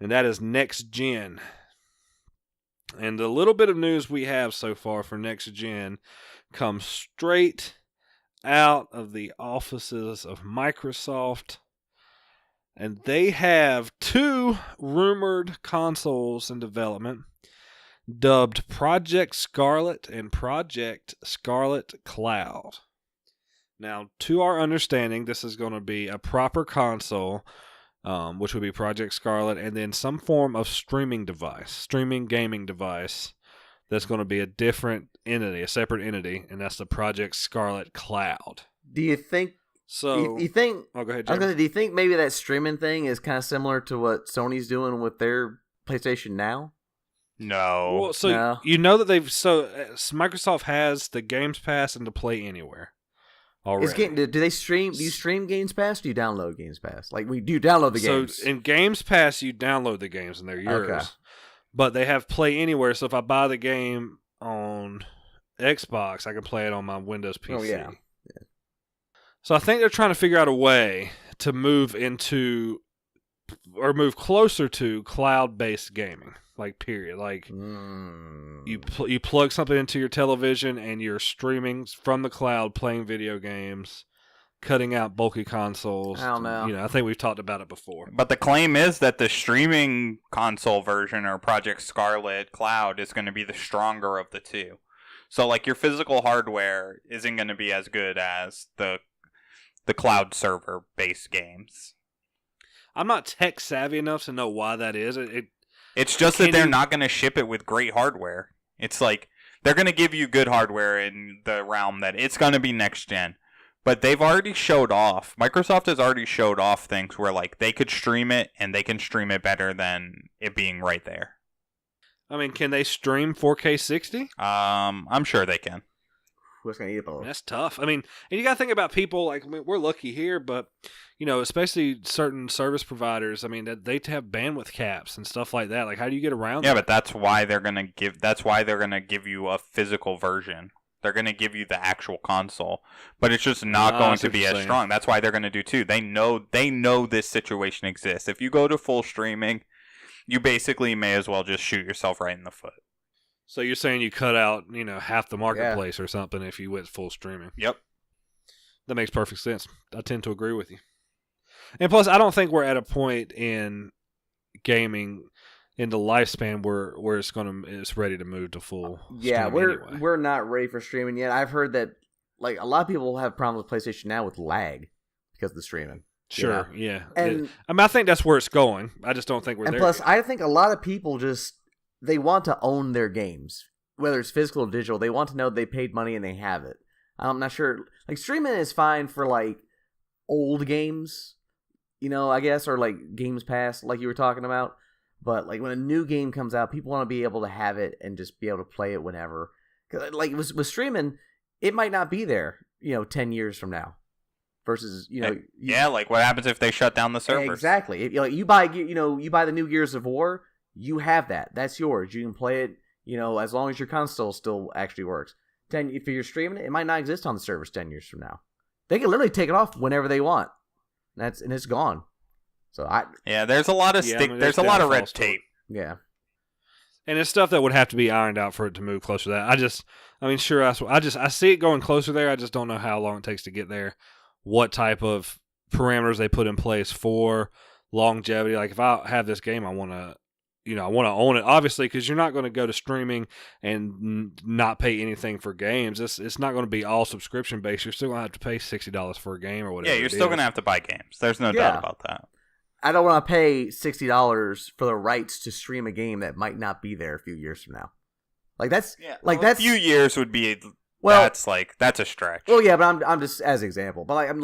and that is next gen. And the little bit of news we have so far for next gen comes straight out of the offices of Microsoft. And they have 2 rumored consoles in development, dubbed Project Scarlet and Project Scarlet Cloud. Now, to our understanding, this is going to be a proper console, which would be Project Scarlet, and then some form of streaming gaming device, that's going to be a different entity, a separate entity, and that's the Project Scarlet Cloud. Do you think... So, you think... Oh, go ahead, I was Jeremy. gonna say, do you think maybe that streaming thing is kind of similar to what Sony's doing with their PlayStation Now? No. Well, so No. you know that Microsoft has the Games Pass and the Play Anywhere already. Do they stream? Do you stream Games Pass? Or do you download Games Pass? Like do you download the games? So in Games Pass, you download the games and they're yours. Okay. But they have Play Anywhere, so if I buy the game on Xbox, I can play it on my Windows PC. Oh yeah. So I think they're trying to figure out a way to move closer to cloud-based gaming. Like period. Like you plug something into your television and you're streaming from the cloud, playing video games, cutting out bulky consoles. I don't know. I think we've talked about it before. But the claim is that the streaming console version or Project Scarlet Cloud is going to be the stronger of the 2. So like your physical hardware isn't going to be as good as the cloud server based games. I'm not tech savvy enough to know why that is. It's just that they're not going to ship it with great hardware. It's like they're going to give you good hardware in the realm that it's going to be next gen. But they've already showed off. Microsoft has already showed off things where like they could stream it and they can stream it better than it being right there. I mean, can they stream 4K 60? I'm sure they can. Who's gonna eat it both? That's tough. I mean, and you got to think about people like, I mean, we're lucky here, but especially certain service providers. I mean, that they have bandwidth caps and stuff like that. Like, how do you get around? Yeah, that? but that's why they're gonna give you a physical version. They're gonna give you the actual console, but it's just not going to be as strong. That's why they're gonna do 2. They know this situation exists. If you go to full streaming, you basically may as well just shoot yourself right in the foot. So you're saying you cut out, half the marketplace or something if you went full streaming. Yep. That makes perfect sense. I tend to agree with you. And plus, I don't think we're at a point in gaming in the lifespan where it's ready to move to full. Yeah, anyway. we're not ready for streaming yet. I've heard that like a lot of people have problems with PlayStation now with lag because of the streaming. Sure, yeah. And I think that's where it's going. I just don't think we're there. And plus, yet. I think a lot of people they want to own their games, whether it's physical or digital. They want to know they paid money and they have it. I'm not sure. Like, streaming is fine for, like, old games, I guess, or, like, Games Pass, like you were talking about. But, like, when a new game comes out, people want to be able to have it and just be able to play it whenever. 'Cause, like, with streaming, it might not be there, 10 years from now. Versus, like, what happens if they shut down the servers? Exactly. You buy the new Gears of War, you have that. That's yours. You can play it, as long as your console still actually works. If you're streaming it, it might not exist on the servers 10 years from now. They can literally take it off whenever they want. And it's gone. So there's a lot of there's a lot of red tape. Yeah. And it's stuff that would have to be ironed out for it to move closer to that. I see it going closer there. I just don't know how long it takes to get there. What type of parameters they put in place for longevity. Like, if I have this game, I want to own it, obviously, because you're not going to go to streaming and not pay anything for games. It's not going to be all subscription based. You're still going to have to pay $60 for a game or whatever. Yeah, you're still going to have to buy games. There's no doubt about that. I don't want to pay $60 for the rights to stream a game that might not be there a few years from now. Like, that's a few years would be. Well, that's a stretch. Well, yeah, but I'm just as an example. But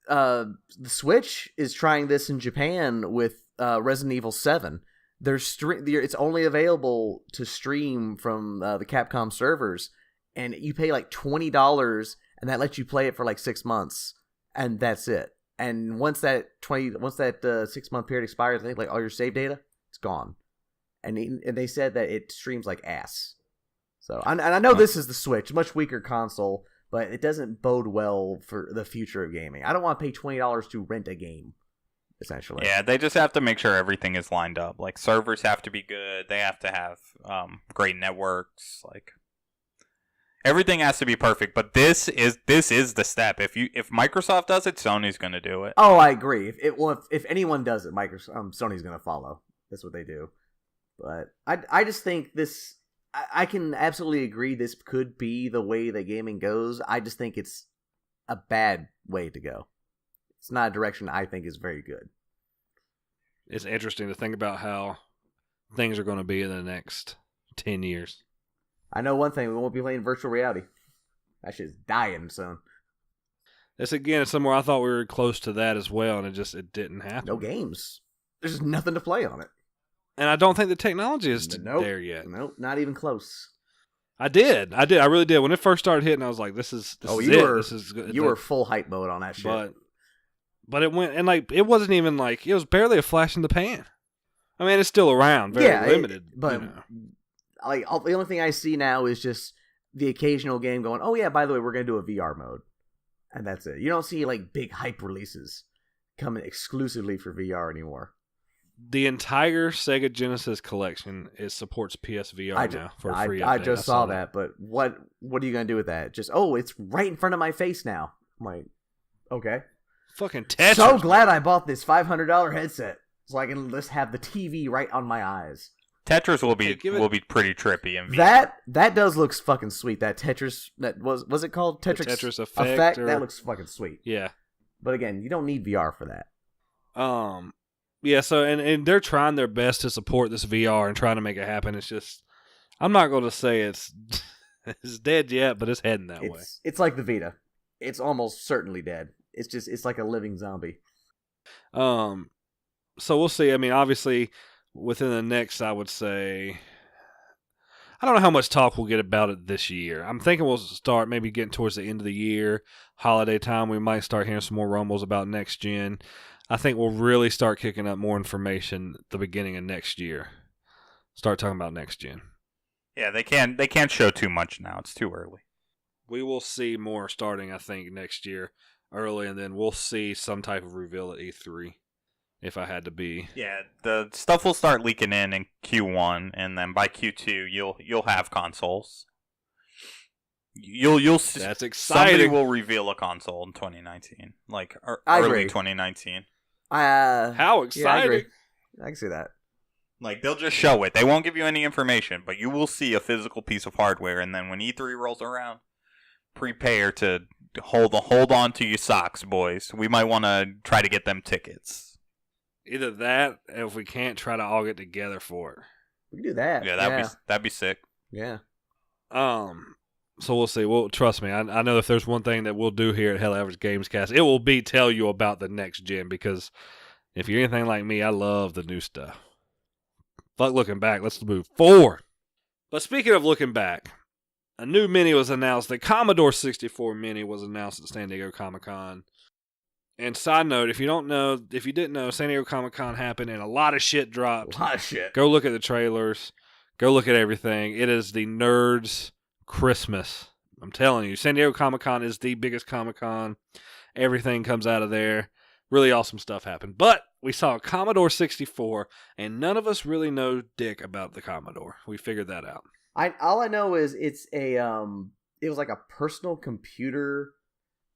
the Switch is trying this in Japan with Resident Evil 7. It's only available to stream from the Capcom servers, and you pay like $20, and that lets you play it for like 6 months, and that's it. And once that 6 month period expires, I think like all your save data, it's gone. And they said that it streams like ass. So I know this is the Switch, much weaker console, but it doesn't bode well for the future of gaming. I don't want to pay $20 to rent a game. Essentially. Yeah, they just have to make sure everything is lined up. Like, servers have to be good. They have to have great networks. Like, everything has to be perfect. But this is the step. If Microsoft does it, Sony's going to do it. Oh, I agree. If anyone does it, Sony's going to follow. That's what they do. But I just think this. I can absolutely agree. This could be the way that gaming goes. I just think it's a bad way to go. It's not a direction I think is very good. It's interesting to think about how things are going to be in the next 10 years. I know one thing. We won't be playing virtual reality. That shit's dying soon. This, again, is somewhere I thought we were close to that as well, and it didn't happen. No games. There's just nothing to play on it. And I don't think the technology is there yet. Nope, not even close. I did. I really did. When it first started hitting, I was like, this is it. You were full hype mode on that shit. But it went, and like, it wasn't even like, it was barely a flash in the pan. I mean, it's still around, very limited. But like, the only thing I see now is just the occasional game going, oh yeah, by the way, we're going to do a VR mode. And that's it. You don't see like big hype releases coming exclusively for VR anymore. The entire Sega Genesis collection supports PSVR now for a free update. I just saw that, but what are you going to do with that? Just, it's right in front of my face now. I'm like, okay. Fucking Tetris. So glad I bought this $500 headset so I can just have the TV right on my eyes. Tetris will be pretty trippy in VR. That does look fucking sweet. That Tetris, that was it called Tetris Effect? That looks fucking sweet. Yeah. But again, you don't need VR for that. Yeah, so and they're trying their best to support this VR and trying to make it happen. It's just, I'm not going to say it's dead yet, but it's heading that way. It's like the Vita. It's almost certainly dead. It's like a living zombie. So we'll see. I mean, obviously, within the next, I would say, I don't know how much talk we'll get about it this year. I'm thinking we'll start maybe getting towards the end of the year, holiday time. We might start hearing some more rumbles about next gen. I think we'll really start kicking up more information at the beginning of next year. Start talking about next gen. Yeah, they can't show too much now. It's too early. We will see more starting, I think, next year early, and then we'll see some type of reveal at E3 if I had to be. Yeah, the stuff will start leaking in Q1, and then by Q2 you'll have consoles. You'll see. That's exciting. Somebody will reveal a console in 2019, like early 2019. How exciting! Yeah, I agree. I can see that. Like, they'll just show it. They won't give you any information, but you will see a physical piece of hardware, and then when E3 rolls around, prepare to hold on to your socks, boys. We might want to try to get them tickets. Either that, if we can't, try to all get together for it. We can do that. Yeah, that'd be sick. Yeah. So we'll see. Well, trust me, I know if there's one thing that we'll do here at Hell Average Gamescast, it will be tell you about the next gen, because if you're anything like me, I love the new stuff. Fuck looking back. Let's move forward. But speaking of looking back, a new Mini was announced. The Commodore 64 Mini was announced at San Diego Comic-Con. And side note, if you didn't know, San Diego Comic-Con happened and a lot of shit dropped. A lot of shit. Go look at the trailers. Go look at everything. It is the nerds' Christmas. I'm telling you, San Diego Comic-Con is the biggest Comic-Con. Everything comes out of there. Really awesome stuff happened. But we saw a Commodore 64, and none of us really know dick about the Commodore. We figured that out. All I know is it's it was like a personal computer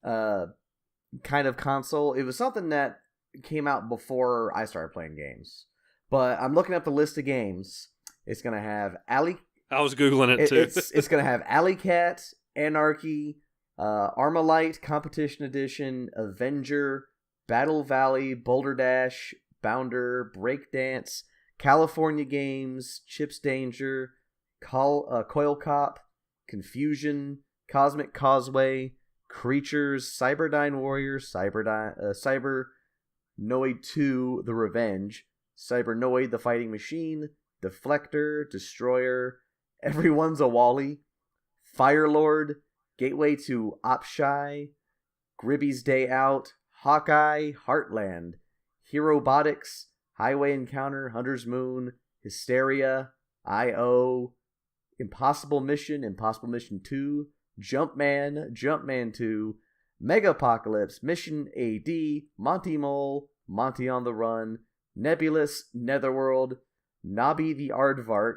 kind of console. It was something that came out before I started playing games. But I'm looking up the list of games. It's going to have I was Googling it too. It's going to have Alley Cat, Anarchy, Armalite Competition Edition, Avenger, Battle Valley, Boulder Dash, Bounder, Breakdance, California Games, Chips Danger, Coil Cop, Confusion, Cosmic Causeway, Creatures, Cyberdyne Warriors, Cybernoid 2, The Revenge, Cybernoid, The Fighting Machine, Deflector, Destroyer, Everyone's a Wally, Firelord, Gateway to Opshai, Gribby's Day Out, Hawkeye, Heartland, Herobotics, Highway Encounter, Hunter's Moon, Hysteria, I.O., Impossible Mission 2, Jumpman 2, Megapocalypse, Mission AD, Monty Mole, Monty on the Run, Nebulous, Netherworld, Nobby the Aardvark,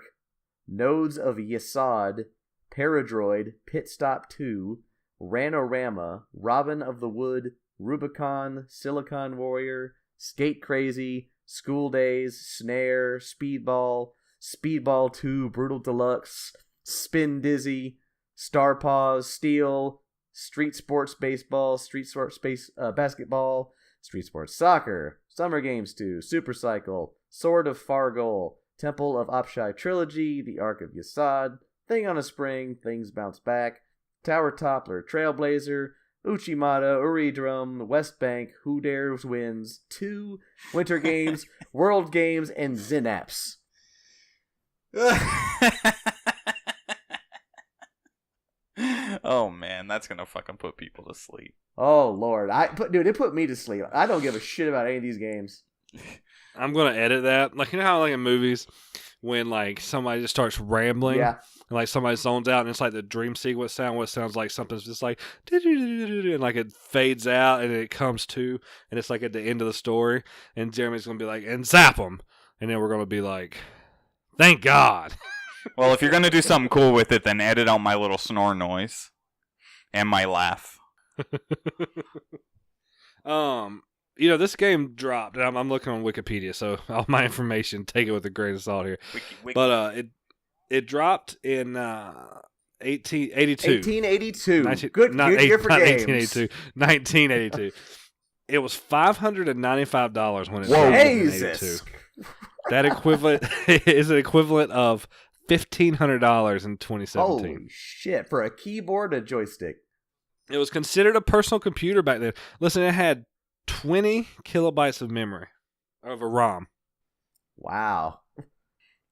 Nodes of Yesod, Paradroid, Pit Stop 2, Ranorama, Robin of the Wood, Rubicon, Silicon Warrior, Skate Crazy, School Days, Snare, Speedball 2, Brutal Deluxe, Spin Dizzy, Star Paws, Steel, Street Sports Baseball, Street Sports Basketball, Street Sports Soccer, Summer Games 2, Super Cycle, Sword of Fargol, Temple of Opshai Trilogy, The Ark of Yesod, Thing on a Spring, Things Bounce Back, Tower Toppler, Trailblazer, Uchimata, Uridrum, West Bank, Who Dares Wins, 2, Winter Games, World Games, and Zynaps. Oh man, that's gonna fucking put people to sleep. Oh Lord, dude, it put me to sleep. I don't give a shit about any of these games. I'm gonna edit that. Like, you know how like in movies when like somebody just starts rambling, Yeah. and like somebody zones out, and it's like the dream sequence sound, what sounds like something's just like, and like it fades out, and it comes to, and it's like at the end of the story, and Jeremy's gonna be like, and zap them, and then we're gonna be like, thank God. Well, if you're gonna do something cool with it, then edit out my little snore noise and my laugh. You know, this game dropped, and I'm looking on Wikipedia, so all my information, take it with a grain of salt here. Wiki. But it dropped in 1882. 1882. Good year for games. 1882. 1982. It was $595 when it Whoa, dropped in Jesus. 82. That equivalent is an equivalent of $1,500 in 2017. Holy shit. For a keyboard, a joystick. It was considered a personal computer back then. Listen, it had 20 kilobytes of memory, of a ROM. Wow.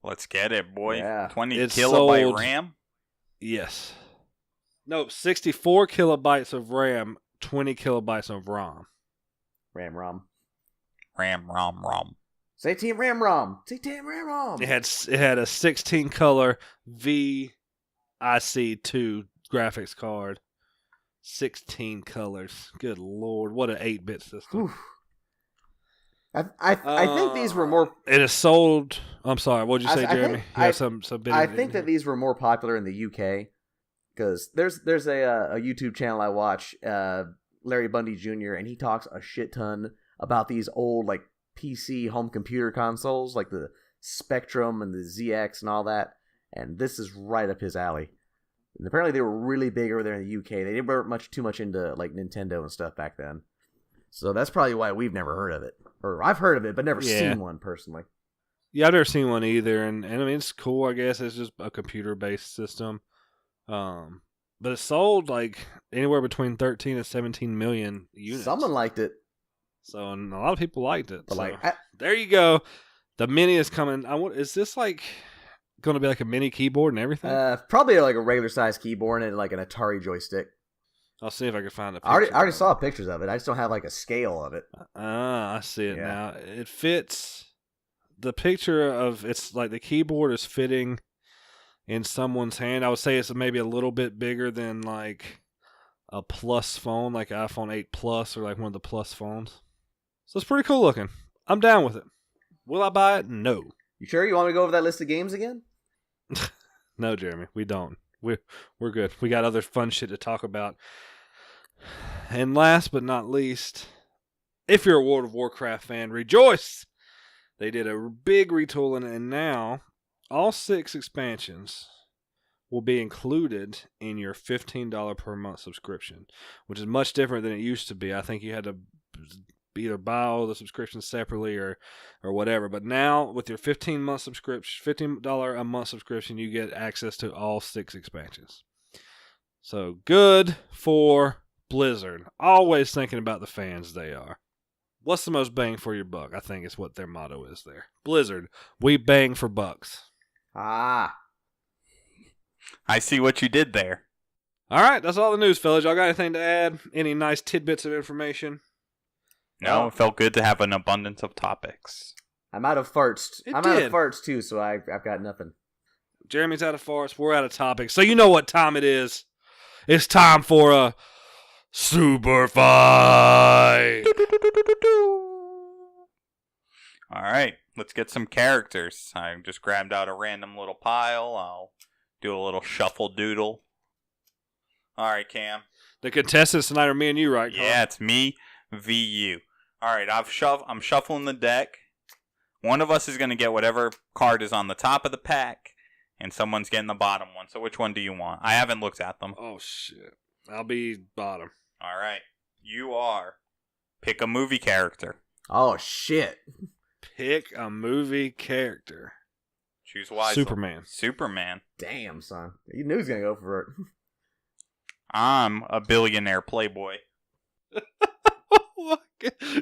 Let's get it, boy. Yeah. 20 It's kilobyte sold- RAM? Yes. No, 64 kilobytes of RAM, 20 kilobytes of ROM. Ram ROM. RAM. Say Team Ram ROM. Say Team Ram ROM. It had a 16 color VIC2 graphics card. 16 colors. Good lord, what an 8-bit system. Whew. I think these were more. It is sold. I'm sorry. What did you say, I Jeremy? think- You have some bit I of- think that these were more popular in the UK because there's a YouTube channel I watch, Larry Bundy Jr., and he talks a shit ton about these old like PC home computer consoles like the Spectrum and the ZX and all that, and this is right up his alley. And apparently they were really big over there in the UK. They weren't too much into like Nintendo and stuff back then. So that's probably why we've never heard of it. Or I've heard of it, but never seen one personally. Yeah, I've never seen one either, and I mean it's cool. I guess it's just a computer-based system, but it sold like anywhere between 13 and 17 million units. Someone liked it, So and a lot of people liked it. but So like there you go. The mini is coming. Is this like going to be like a mini keyboard and everything? probably like a regular size keyboard and like an Atari joystick. I'll see if I can find a I picture. already saw pictures of it. I just don't have like a scale of it. I see it Yeah. now. It fits. The picture of it's like the keyboard is fitting in someone's hand. I would say it's maybe a little bit bigger than like a Plus phone, like iPhone 8 Plus or like one of the Plus phones. So it's pretty cool looking. I'm down with it. Will I buy it? No. You sure you want me to go over that list of games again? No, Jeremy, we don't. We're good. We got other fun shit to talk about. And last but not least, if you're a World of Warcraft fan, rejoice! They did a big retooling, and now all 6 expansions will be included in your $15 per month subscription, which is much different than it used to be. I think you had to either buy all the subscriptions separately or whatever. But now with your $15 a month subscription, you get access to all 6 expansions. So good for Blizzard. Always thinking about the fans they are. What's the most bang for your buck? I think is what their motto is there. Blizzard, we bang for bucks. Ah, I see what you did there. All right, that's all the news, fellas. Y'all got anything to add? Any nice tidbits of information? No, it felt good to have an abundance of topics. I'm out of farts. It I'm out did. of farts too, so I've got nothing. Jeremy's out of farts. We're out of topics. So you know what time it is. It's time for a Superfight. All right, let's get some characters. I just grabbed out a random little pile. I'll do a little shuffle doodle. All right, Cam. The contestants tonight are me and you, right, Carl? Yeah, it's me v you. All right, I'm shuffling the deck. One of us is going to get whatever card is on the top of the pack, and someone's getting the bottom one. So which one do you want? I haven't looked at them. Oh, shit. I'll be bottom. All right, you are. Pick a movie character. Oh shit! Pick a movie character. Choose wisely. Superman. Superman. Damn, son, you knew he was gonna go for it. I'm a billionaire playboy.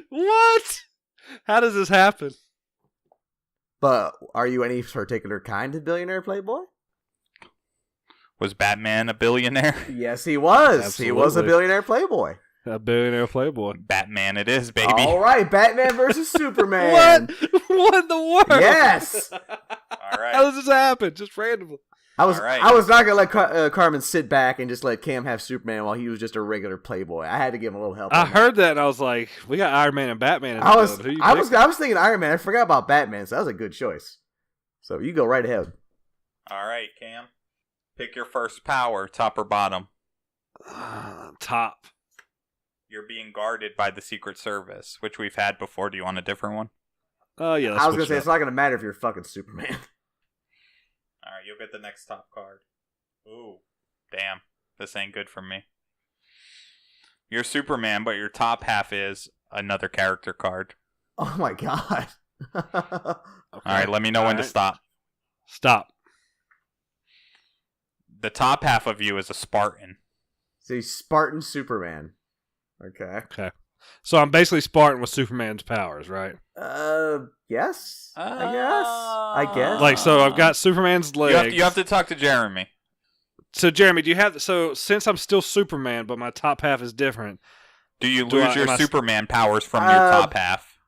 What? How does this happen? But are you any particular kind of billionaire playboy? Was Batman a billionaire? Yes, he was. Absolutely. He was a billionaire playboy. A billionaire playboy. Batman it is, baby. All right, Batman versus Superman. What? What in the world? Yes. All right. How does this happen? Just randomly. I was All right. I was not gonna let Carmen sit back and just let Cam have Superman while he was just a regular playboy. I had to give him a little help. I on that. heard that and I was like, we got Iron Man and Batman in I was the building. Who you I was picking? I was thinking Iron Man. I forgot about Batman, so that was a good choice. So you go right ahead. All right, Cam. Pick your first power, top or bottom. Top. You're being guarded by the Secret Service, which we've had before. Do you want a different one? Oh yeah. I was gonna say it's not gonna matter if you're fucking Superman. All right, you'll get the next top card. Ooh, damn. This ain't good for me. You're Superman, but your top half is another character card. Oh my god. Okay. All right, let me know when to stop. Stop. The top half of you is a Spartan. So he's Spartan Superman. Okay. Okay. So I'm basically Spartan with Superman's powers, right? Yes. I guess. I guess. Like, so I've got Superman's legs. You have to talk to Jeremy. So, Jeremy, do you have... So, since I'm still Superman, but my top half is different... Do you lose your Superman powers from your top half?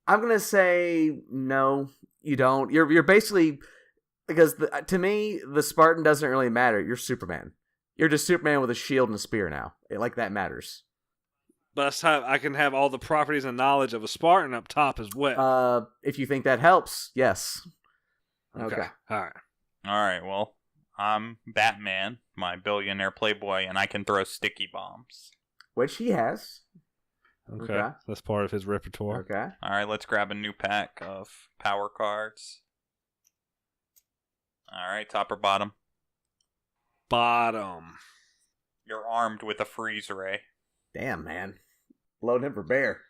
I'm going to say no, you don't. You're basically... Because to me, the Spartan doesn't really matter. You're Superman. You're just Superman with a shield and a spear now. That matters. But I can have all the properties and knowledge of a Spartan up top as well. If you think that helps, yes. Okay. All right. All right, well, I'm Batman, my billionaire playboy, and I can throw sticky bombs. Which he has. Okay. That's part of his repertoire. Okay. All right, let's grab a new pack of power cards. All right, top or bottom? Bottom. You're armed with a freeze ray. Damn, man. Load him for bear.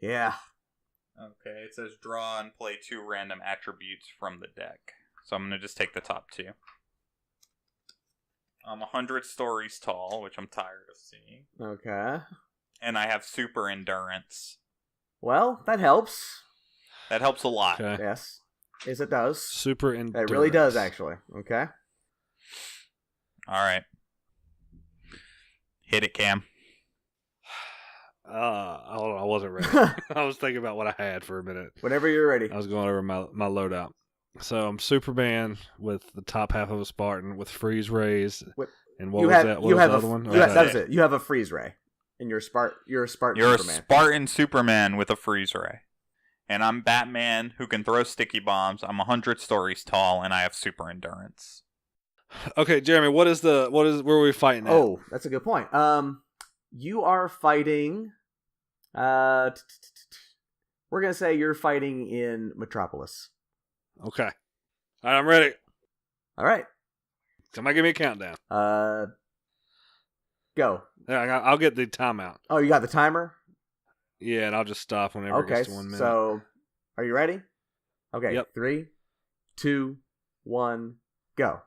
Yeah. Okay, it says draw and play 2 random attributes from the deck. So I'm going to just take the top 2. I'm 100 stories tall, which I'm tired of seeing. Okay. And I have super endurance. Well, that helps. That helps a lot. Okay. Yes. Yes, it does. Super endurance. It really does, actually. Okay. All right. Hit it, Cam. Hold on, I wasn't ready. I was thinking about what I had for a minute. Whenever you're ready. I was going over my loadout. So I'm Superman with the top half of a Spartan with freeze rays. And what was that? What was the other one? That was it. You have a freeze ray. And you're a Spartan Superman. You're a Spartan Superman with a freeze ray. And I'm Batman who can throw sticky bombs. I'm 100 stories tall and I have super endurance. Okay, Jeremy, where are we fighting at? Oh, that's a good point. You are fighting we're going to say you're fighting in Metropolis. Okay. All right, I'm ready. All right. Somebody give me a countdown. Go. Yeah, I'll get the timeout. Oh, you got the timer? Yeah, and I'll just stop whenever it gets to 1 minute. So, are you ready? Okay, yep. 3, 2, 1, go.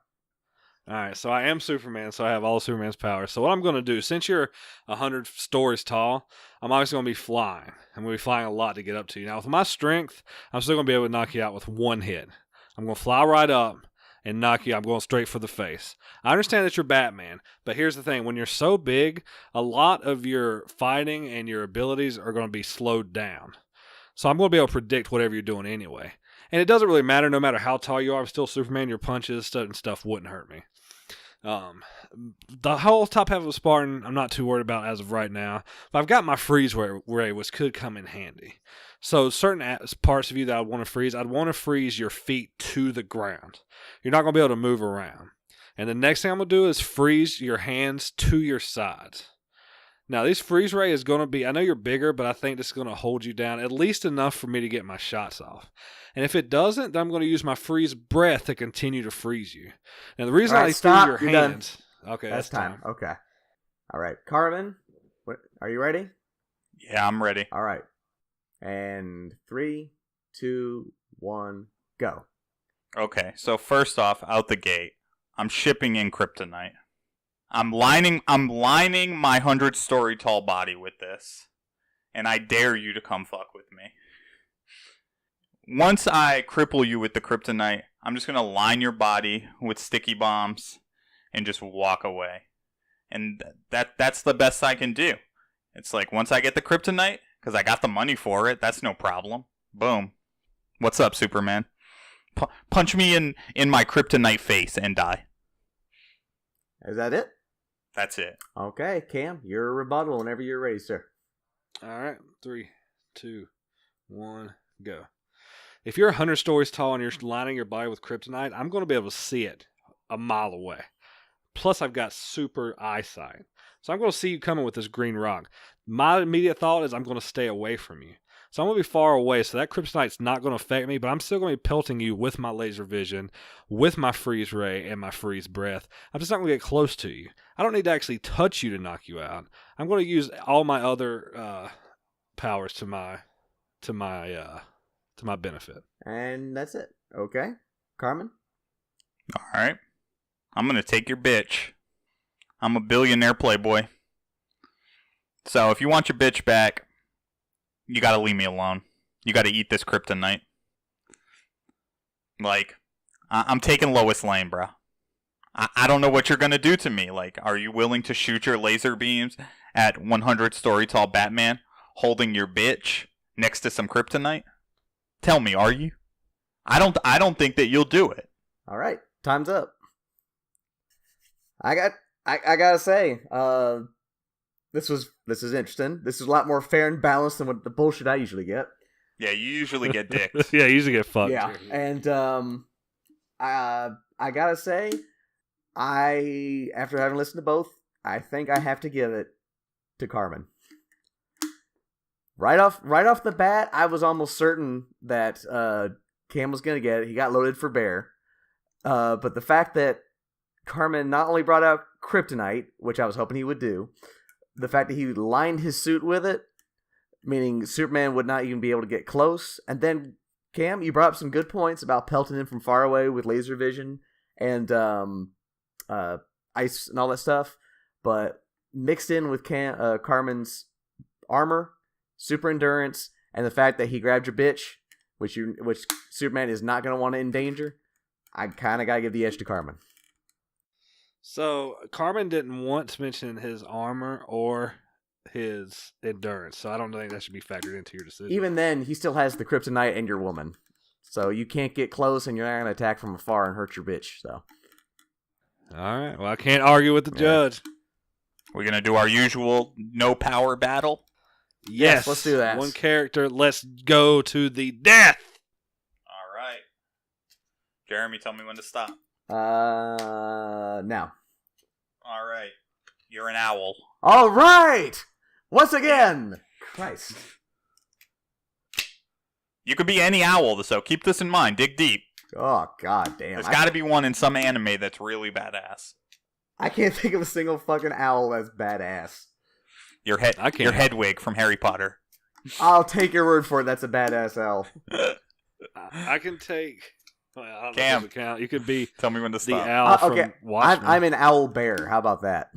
All right, so I am Superman, so I have all of Superman's powers. So what I'm going to do, since you're 100 stories tall, I'm obviously going to be flying. I'm going to be flying a lot to get up to you. Now, with my strength, I'm still going to be able to knock you out with one hit. I'm going to fly right up and knock you. I'm going straight for the face. I understand that you're Batman, but here's the thing. When you're so big, a lot of your fighting and your abilities are going to be slowed down. So I'm going to be able to predict whatever you're doing anyway. And it doesn't really matter. No matter how tall you are, I'm still Superman. Your punches and stuff wouldn't hurt me. The whole top half of a Spartan, I'm not too worried about as of right now. But I've got my freeze ray, which could come in handy. So certain parts of you that I want to freeze, I'd want to freeze your feet to the ground. You're not going to be able to move around. And the next thing I'm going to do is freeze your hands to your sides. Now, this freeze ray is going to be, I know you're bigger, but I think this is going to hold you down at least enough for me to get my shots off. And if it doesn't, then I'm going to use my freeze breath to continue to freeze you. Now, the reason I freeze your hands... Done. Okay, that's time. Okay. All right. Carmen, are you ready? Yeah, I'm ready. All right. And 3, 2, 1, go. Okay, so first off, out the gate, I'm shipping in kryptonite. I'm lining my 100-story tall body with this, and I dare you to come fuck with me. Once I cripple you with the kryptonite, I'm just gonna line your body with sticky bombs and just walk away. And that's the best I can do. It's like, once I get the kryptonite, because I got the money for it, that's no problem. Boom. What's up, Superman? Punch me in my kryptonite face and die. Is that it? That's it. Okay, Cam, your rebuttal whenever you're ready, sir. All right, 3, 2, 1, go. If you're 100 stories tall and you're lining your body with kryptonite, I'm going to be able to see it a mile away. Plus, I've got super eyesight. So I'm going to see you coming with this green rock. My immediate thought is I'm going to stay away from you. So I'm going to be far away, so that kryptonite's not going to affect me, but I'm still going to be pelting you with my laser vision, with my freeze ray, and my freeze breath. I'm just not going to get close to you. I don't need to actually touch you to knock you out. I'm going to use all my other powers to my benefit. And that's it. Okay. Carmen? All right. I'm going to take your bitch. I'm a billionaire playboy. So if you want your bitch back, you got to leave me alone. You got to eat this kryptonite. Like, I'm taking Lois Lane, bro. I don't know what you're gonna do to me. Like, are you willing to shoot your laser beams at 100-story tall Batman holding your bitch next to some kryptonite? Tell me, are you? I don't think that you'll do it. All right, time's up. I gotta say, this is interesting. This is a lot more fair and balanced than what the bullshit I usually get. Yeah, you usually get dicked. Yeah, you usually get fucked. Yeah, and I gotta say, after having listened to both, I think I have to give it to Carmen. Right off the bat, I was almost certain that Cam was gonna get it. He got loaded for bear, but the fact that Carmen not only brought out kryptonite, which I was hoping he would do, the fact that he lined his suit with it, meaning Superman would not even be able to get close, and then Cam, you brought up some good points about pelting him from far away with laser vision and ice and all that stuff, but mixed in with Carmen's armor, super endurance, and the fact that he grabbed your bitch, which Superman is not going to want to endanger, I kind of got to give the edge to Carmen. So Carmen didn't want to mention his armor or his endurance, so I don't think that should be factored into your decision. Even then, he still has the kryptonite and your woman, so you can't get close, and you're not going to attack from afar and hurt your bitch. So, all right. Well, I can't argue with the judge. We're gonna do our usual no power battle. Yes, let's do that. One character. Let's go to the death. All right, Jeremy, tell me when to stop. Now. All right, you're an owl. All right. Once again, Christ. You could be any owl, so keep this in mind. Dig deep. Oh, god damn. There's got to be one in some anime that's really badass. I can't think of a single fucking owl that's badass. Your Hedwig from Harry Potter. I'll take your word for it. That's a badass owl. I can take. Well, I don't Cam, know if it count. You could be. Tell me when to the stop. owl from okay. Watchmen. I'm an owl bear. How about that?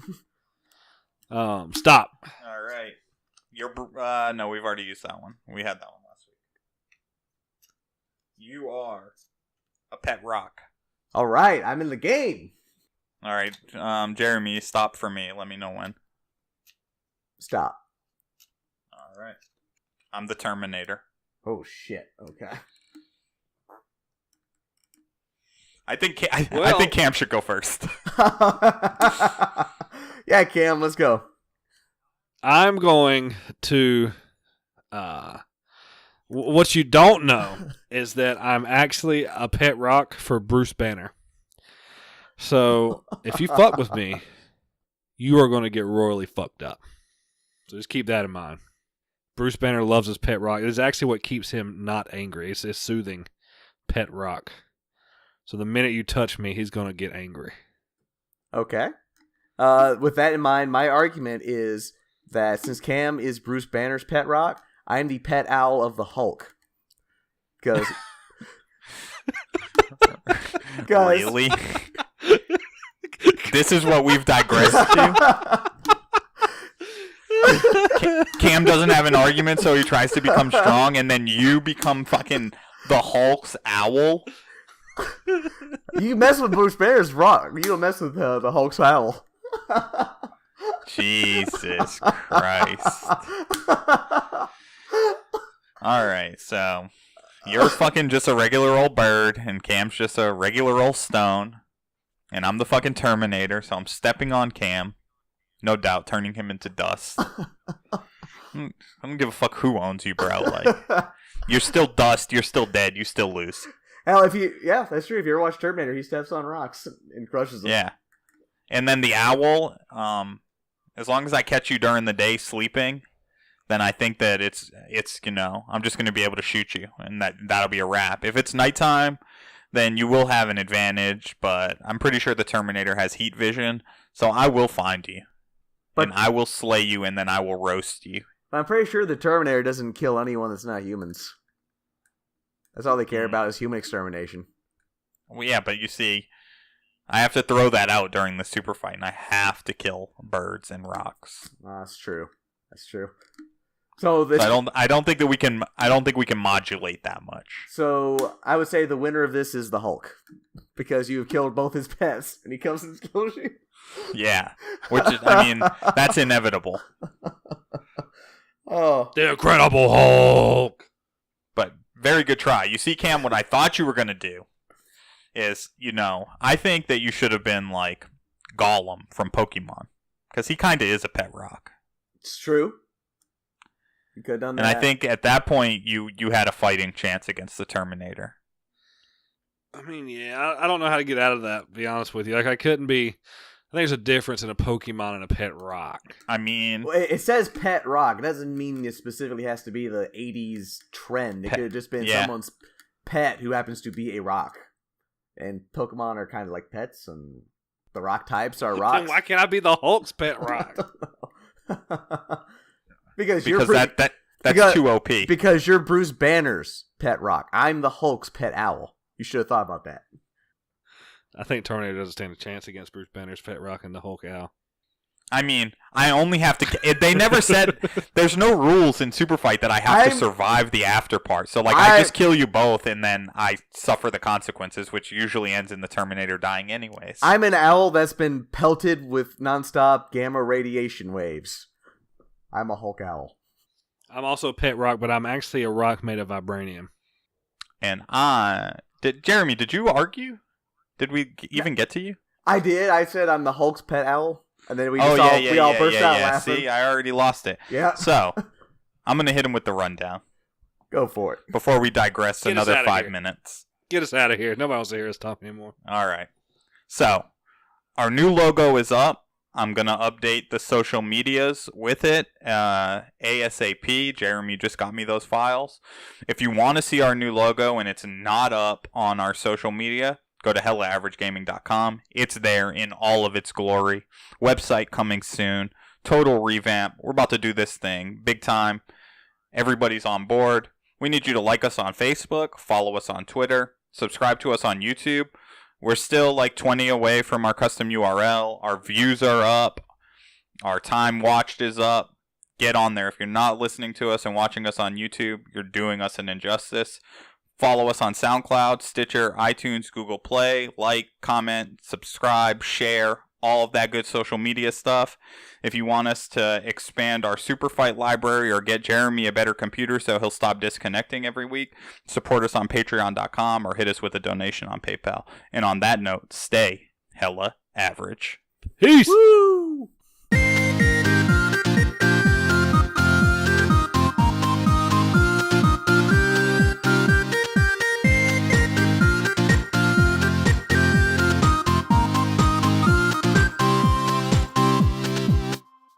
Stop. All right. No, we've already used that one. We had that one last week. You are a pet rock. All right. I'm in the game. All right. Jeremy, stop for me. Let me know when. Stop. All right. I'm the Terminator. Oh, shit. Okay. I think Cam should go first. Yeah, Cam, let's go. I'm going to. What you don't know is that I'm actually a pet rock for Bruce Banner. So if you fuck with me, you are going to get royally fucked up. So just keep that in mind. Bruce Banner loves his pet rock. It is actually what keeps him not angry. It's a soothing pet rock. So the minute you touch me, he's going to get angry. Okay. With that in mind, my argument is that since Cam is Bruce Banner's pet rock, I am the pet owl of the Hulk. Because... Really? This is what we've digressed to? Cam doesn't have an argument, so he tries to become strong, and then you become fucking the Hulk's owl? You mess with Bruce Banner's rock. You don't mess with the Hulk's owl. Jesus Christ. Alright, so you're fucking just a regular old bird, and Cam's just a regular old stone, and I'm the fucking Terminator, so I'm stepping on Cam. No doubt, turning him into dust. I don't give a fuck who owns you, bro. Like, you're still dust, you're still dead, you still lose. Hell, that's true. If you ever watch Terminator, he steps on rocks and crushes them. Yeah. And then the owl, as long as I catch you during the day sleeping, then I think that it's I'm just going to be able to shoot you, and that'll be a wrap. If it's nighttime, then you will have an advantage, but I'm pretty sure the Terminator has heat vision, so I will find you. And I will slay you, and then I will roast you. I'm pretty sure the Terminator doesn't kill anyone that's not humans. That's all they care about is human extermination. Well, yeah, but you see, I have to throw that out during the Superfight, and I have to kill birds and rocks. That's true. That's true. So this, I don't think we can modulate that much. So I would say the winner of this is the Hulk, because you have killed both his pets, and he comes and kills you. Yeah, which is, I mean, that's inevitable. Oh, The Incredible Hulk. But very good try. You see, Cam, what I thought you were going to do is, I think that you should have been like Gollum from Pokemon, because he kind of is a pet rock. it's true. You could have done that. And I think at that point you had a fighting chance against the Terminator. I mean, yeah, I don't know how to get out of that, to be honest with you. Like, I think there's a difference in a Pokemon and a pet rock. I mean, Well, it says pet rock. It doesn't mean it specifically has to be the 80s trend. It could have just been someone's pet who happens to be a rock. And Pokemon are kind of like pets, and the rock types are rocks. Then why can't I be the Hulk's pet rock? Because that's too OP. Because you're Bruce Banner's pet rock. I'm the Hulk's pet owl. You should have thought about that. I think Terminator doesn't stand a chance against Bruce Banner's pet rock and the Hulk owl. I mean, I only have to... They never said... There's no rules in Superfight that I have to survive the after part. So, I just kill you both, and then I suffer the consequences, which usually ends in the Terminator dying anyways. I'm an owl that's been pelted with nonstop gamma radiation waves. I'm a Hulk owl. I'm also a pet rock, but I'm actually a rock made of vibranium. And Jeremy, did you argue? Did we even get to you? I did. I said I'm the Hulk's pet owl. And then we all burst out laughing. See, I already lost it. Yeah. So, I'm going to hit him with the rundown. Go for it. Before we digress another 5 minutes. Get us out of here. Nobody wants to hear us talk anymore. All right. So, our new logo is up. I'm going to update the social medias with it ASAP. Jeremy just got me those files. If you want to see our new logo and it's not up on our social media, go to hellaaveragegaming.com. It's there in all of its glory. Website coming soon. Total revamp. We're about to do this thing big time. Everybody's on board. We need you to like us on Facebook, follow us on Twitter, subscribe to us on YouTube. We're still like 20 away from our custom URL. Our views are up. Our time watched is up. Get on there. If you're not listening to us and watching us on YouTube, you're doing us an injustice. Follow us on SoundCloud, Stitcher, iTunes, Google Play. Like, comment, subscribe, share, all of that good social media stuff. If you want us to expand our Superfight library or get Jeremy a better computer so he'll stop disconnecting every week, support us on Patreon.com or hit us with a donation on PayPal. And on that note, stay hella average. Peace! Woo!